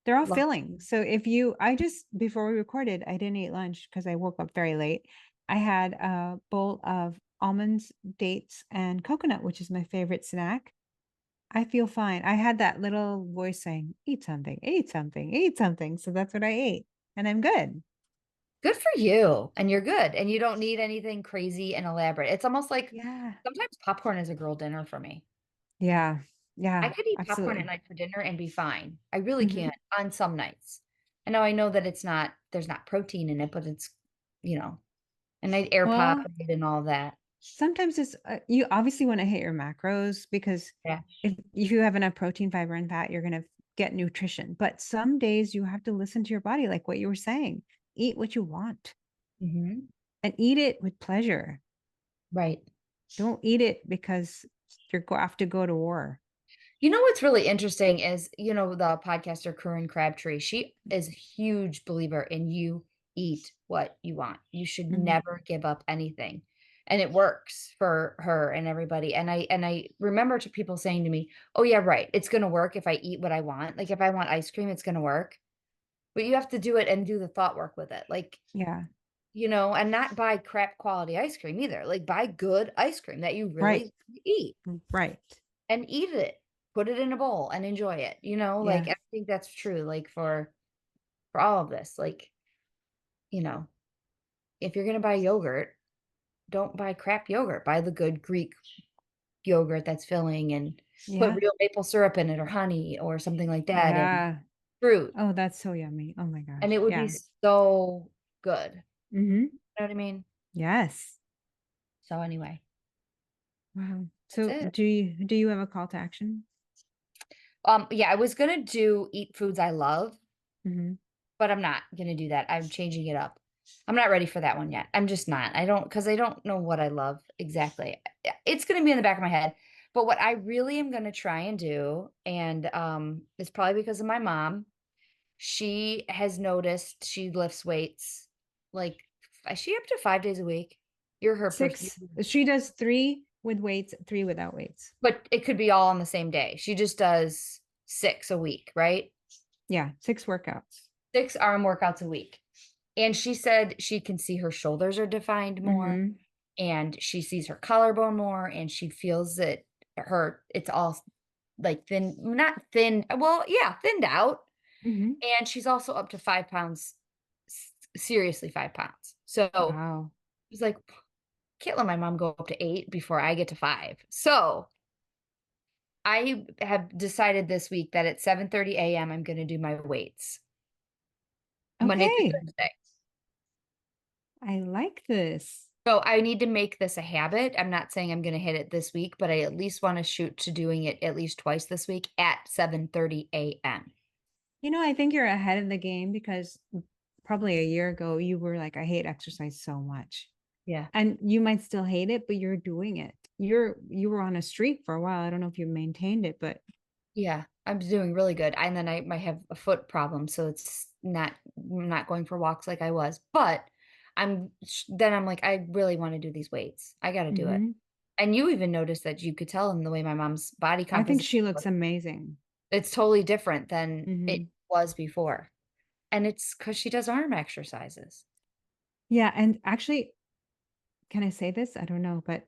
[SPEAKER 2] They're all
[SPEAKER 1] Love
[SPEAKER 2] filling. So if you I just before we recorded, I didn't eat lunch because I woke up very late. I had a bowl of almonds, dates, and coconut, which is my favorite snack. I feel fine. I had that little voice saying, "Eat something, eat something, eat something." So that's what I ate, and I'm good.
[SPEAKER 1] Good for you, and you're good, and you don't need anything crazy and elaborate. It's almost like
[SPEAKER 2] Yeah.
[SPEAKER 1] sometimes popcorn is a girl dinner for me.
[SPEAKER 2] Yeah.
[SPEAKER 1] I
[SPEAKER 2] Yeah,
[SPEAKER 1] could eat popcorn at
[SPEAKER 2] absolutely.
[SPEAKER 1] night for dinner and be fine. I really
[SPEAKER 2] Mhm.
[SPEAKER 1] can on some nights. And now I know that it's not there's not protein in it, but it's, you know, and I air pop
[SPEAKER 2] Well,
[SPEAKER 1] it and all that.
[SPEAKER 2] sometimes it's you obviously wanna hit your macros because
[SPEAKER 1] Yeah.
[SPEAKER 2] if you have enough protein, fiber, and fat, you're gonna get nutrition, but some days you have to listen to your body, like what you were saying. Eat what you want
[SPEAKER 1] Mhm.
[SPEAKER 2] and eat it with pleasure.
[SPEAKER 1] Right.
[SPEAKER 2] Don't eat it because you're go have to go to war.
[SPEAKER 1] You know what's really interesting is, the podcaster Corinne Crabtree, she is a huge believer in you eat what you want. You should
[SPEAKER 2] Mhm.
[SPEAKER 1] never give up anything. And it works for her and everybody. And I remember to people saying to me, "Oh yeah, right. It's going to work if I eat what I want. Like if I want ice cream, it's going to work." But you have to do it and do the thought work with it. Like,
[SPEAKER 2] Yeah.
[SPEAKER 1] and not buy crap quality ice cream either. Like buy good ice cream that you
[SPEAKER 2] Right.
[SPEAKER 1] really eat.
[SPEAKER 2] Right.
[SPEAKER 1] And eat it. Put it in a bowl and enjoy it, like,
[SPEAKER 2] Yeah.
[SPEAKER 1] I think that's true, like, for all of this, like, you know, if you're gonna buy yogurt, don't buy crap yogurt, buy the good Greek yogurt that's filling and put
[SPEAKER 2] Yeah.
[SPEAKER 1] real maple syrup in it or honey or something like that and
[SPEAKER 2] Yeah.
[SPEAKER 1] fruit,
[SPEAKER 2] Oh, that's so yummy. Oh my
[SPEAKER 1] and
[SPEAKER 2] gosh.
[SPEAKER 1] it would be
[SPEAKER 2] Yeah.
[SPEAKER 1] so good.
[SPEAKER 2] Mhm.
[SPEAKER 1] You know what I mean?
[SPEAKER 2] Yes.
[SPEAKER 1] So, anyway,
[SPEAKER 2] Wow.
[SPEAKER 1] that's
[SPEAKER 2] So
[SPEAKER 1] it.
[SPEAKER 2] do you have a call to action?
[SPEAKER 1] Yeah, I was gonna do eat foods I love,
[SPEAKER 2] Mhm.
[SPEAKER 1] but I'm not gonna do that. I'm changing it up. I'm not ready for that one yet. I'm just not. I don't know what I love exactly. It's gonna be in the back of my head. But what I really am gonna try and do, and it's probably because of my mom. She has noticed she lifts weights like is she up to 5 days a week? You're her person,
[SPEAKER 2] 6 she does 3 with weights, 3 without weights.
[SPEAKER 1] but it could be all on the same day. She just does 6 a week, right?
[SPEAKER 2] Yeah, 6 workouts.
[SPEAKER 1] 6 arm workouts a week. And she said she can see her shoulders are defined more,
[SPEAKER 2] Mhm.
[SPEAKER 1] and she sees her collarbone more, and she feels that it's all like thin, not thin, well, yeah, thinned out.
[SPEAKER 2] Mhm.
[SPEAKER 1] And she's also up to 5 pounds, seriously 5 pounds. So
[SPEAKER 2] Wow.
[SPEAKER 1] she's like, can't let my mom go up to 8 before I get to 5. So I have decided this week that at 7:30 a.m. I'm going to do my weights Monday through
[SPEAKER 2] Okay.
[SPEAKER 1] Thursday.
[SPEAKER 2] I like this.
[SPEAKER 1] So I need to make this a habit. I'm not saying I'm gonna hit it this week, but I at least wanna shoot to doing it at least twice this week at 7:30 AM.
[SPEAKER 2] I think you're ahead of the game because probably a year ago, you were like, "I hate exercise so much."
[SPEAKER 1] Yeah.
[SPEAKER 2] And you might still hate it, but you're doing it. You were on a streak for a while. I don't know if you maintained it, but
[SPEAKER 1] Yeah, I'm doing really good, and then I might have a foot problem, so I'm not going for walks like I was, but I'm like, "I really wanna do these weights. I gotta do it."
[SPEAKER 2] Mhm.
[SPEAKER 1] And you even noticed that you could tell in the way my mom's body
[SPEAKER 2] I think
[SPEAKER 1] composition
[SPEAKER 2] she looks
[SPEAKER 1] looked.
[SPEAKER 2] amazing.
[SPEAKER 1] It's totally different than it
[SPEAKER 2] Mhm.
[SPEAKER 1] was before, and it's because she does arm exercises.
[SPEAKER 2] Yeah, and actually, can I say this? I don't know, but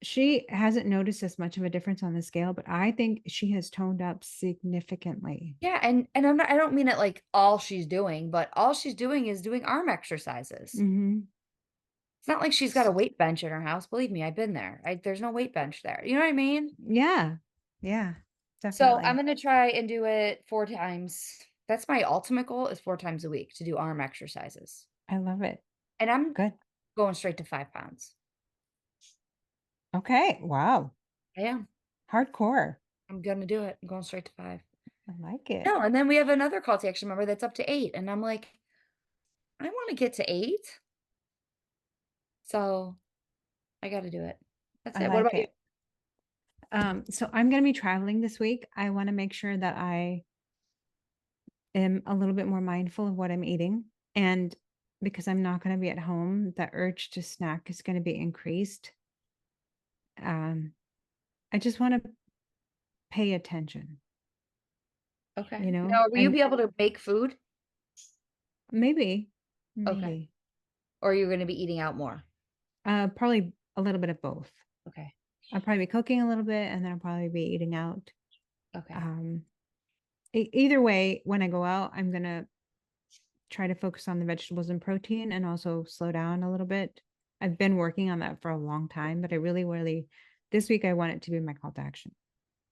[SPEAKER 2] she hasn't noticed as much of a difference on the scale, but I think she has toned up significantly.
[SPEAKER 1] Yeah, and I don't mean it like all she's doing, but all she's doing is doing arm exercises.
[SPEAKER 2] Mhm.
[SPEAKER 1] It's not like she's got a weight bench in her house, believe me, I've been there. There's no weight bench there, you know what I mean?
[SPEAKER 2] Yeah. Yeah,
[SPEAKER 1] So, I'm
[SPEAKER 2] definitely.
[SPEAKER 1] gonna try and do it 4 times. That's my ultimate goal is 4 times a week to do arm exercises,
[SPEAKER 2] I love it.
[SPEAKER 1] and I'm
[SPEAKER 2] Good.
[SPEAKER 1] going straight to 5 pounds.
[SPEAKER 2] Okay. Wow.
[SPEAKER 1] I am.
[SPEAKER 2] Hardcore.
[SPEAKER 1] I'm gonna do it. I'm going straight to 5.
[SPEAKER 2] I like it.
[SPEAKER 1] No, and then we have another call to action member that's up to 8, and I'm like, "I wanna get to 8." So, I gotta do it. That's
[SPEAKER 2] I
[SPEAKER 1] it. What
[SPEAKER 2] like
[SPEAKER 1] about you?
[SPEAKER 2] it. So I'm gonna be traveling this week. I wanna make sure that I am a little bit more mindful of what I'm eating. And because I'm not gonna be at home, the urge to snack is gonna be increased. Um, I just wanna pay attention.
[SPEAKER 1] Okay.
[SPEAKER 2] you know?
[SPEAKER 1] Now, will you be able to make food?
[SPEAKER 2] Maybe,
[SPEAKER 1] Okay.
[SPEAKER 2] maybe.
[SPEAKER 1] Or you're gonna be eating out more?
[SPEAKER 2] Probably a little bit of both.
[SPEAKER 1] Okay.
[SPEAKER 2] I'll probably be cooking a little bit, and then I'll probably be eating out.
[SPEAKER 1] Okay.
[SPEAKER 2] Um, either way, when I go out, I'm gonna try to focus on the vegetables and protein and also slow down a little bit. I've been working on that for a long time, but I really, really this week I want it to be my call to action.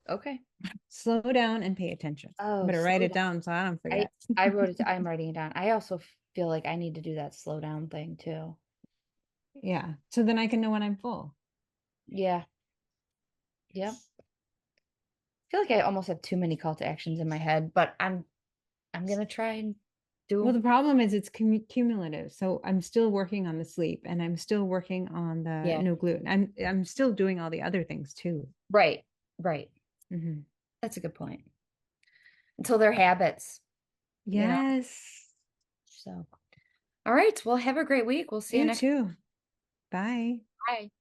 [SPEAKER 1] Okay.
[SPEAKER 2] Slow down and pay attention. I
[SPEAKER 1] Oh,
[SPEAKER 2] better write
[SPEAKER 1] slow
[SPEAKER 2] it
[SPEAKER 1] down.
[SPEAKER 2] down so I don't
[SPEAKER 1] I
[SPEAKER 2] forget.
[SPEAKER 1] I wrote it I'm writing it down. I also feel like I need to do that slow down thing too.
[SPEAKER 2] Yeah. So then I can know when I'm full.
[SPEAKER 1] Yeah. Yep. I feel like I almost have too many call to actions in my head, but I'm gonna try and
[SPEAKER 2] Well,
[SPEAKER 1] do
[SPEAKER 2] the problem is it's cumulative. So I'm still working on the sleep and I'm still working on the
[SPEAKER 1] yeah.
[SPEAKER 2] no gluten. I'm still doing all the other things too.
[SPEAKER 1] Right. Right.
[SPEAKER 2] Mhm.
[SPEAKER 1] That's a good point. Until they're habits, you know?
[SPEAKER 2] Yes.
[SPEAKER 1] So, all right. Well, have a great week. We'll see you
[SPEAKER 2] You
[SPEAKER 1] next.
[SPEAKER 2] too. Bye.
[SPEAKER 1] Bye.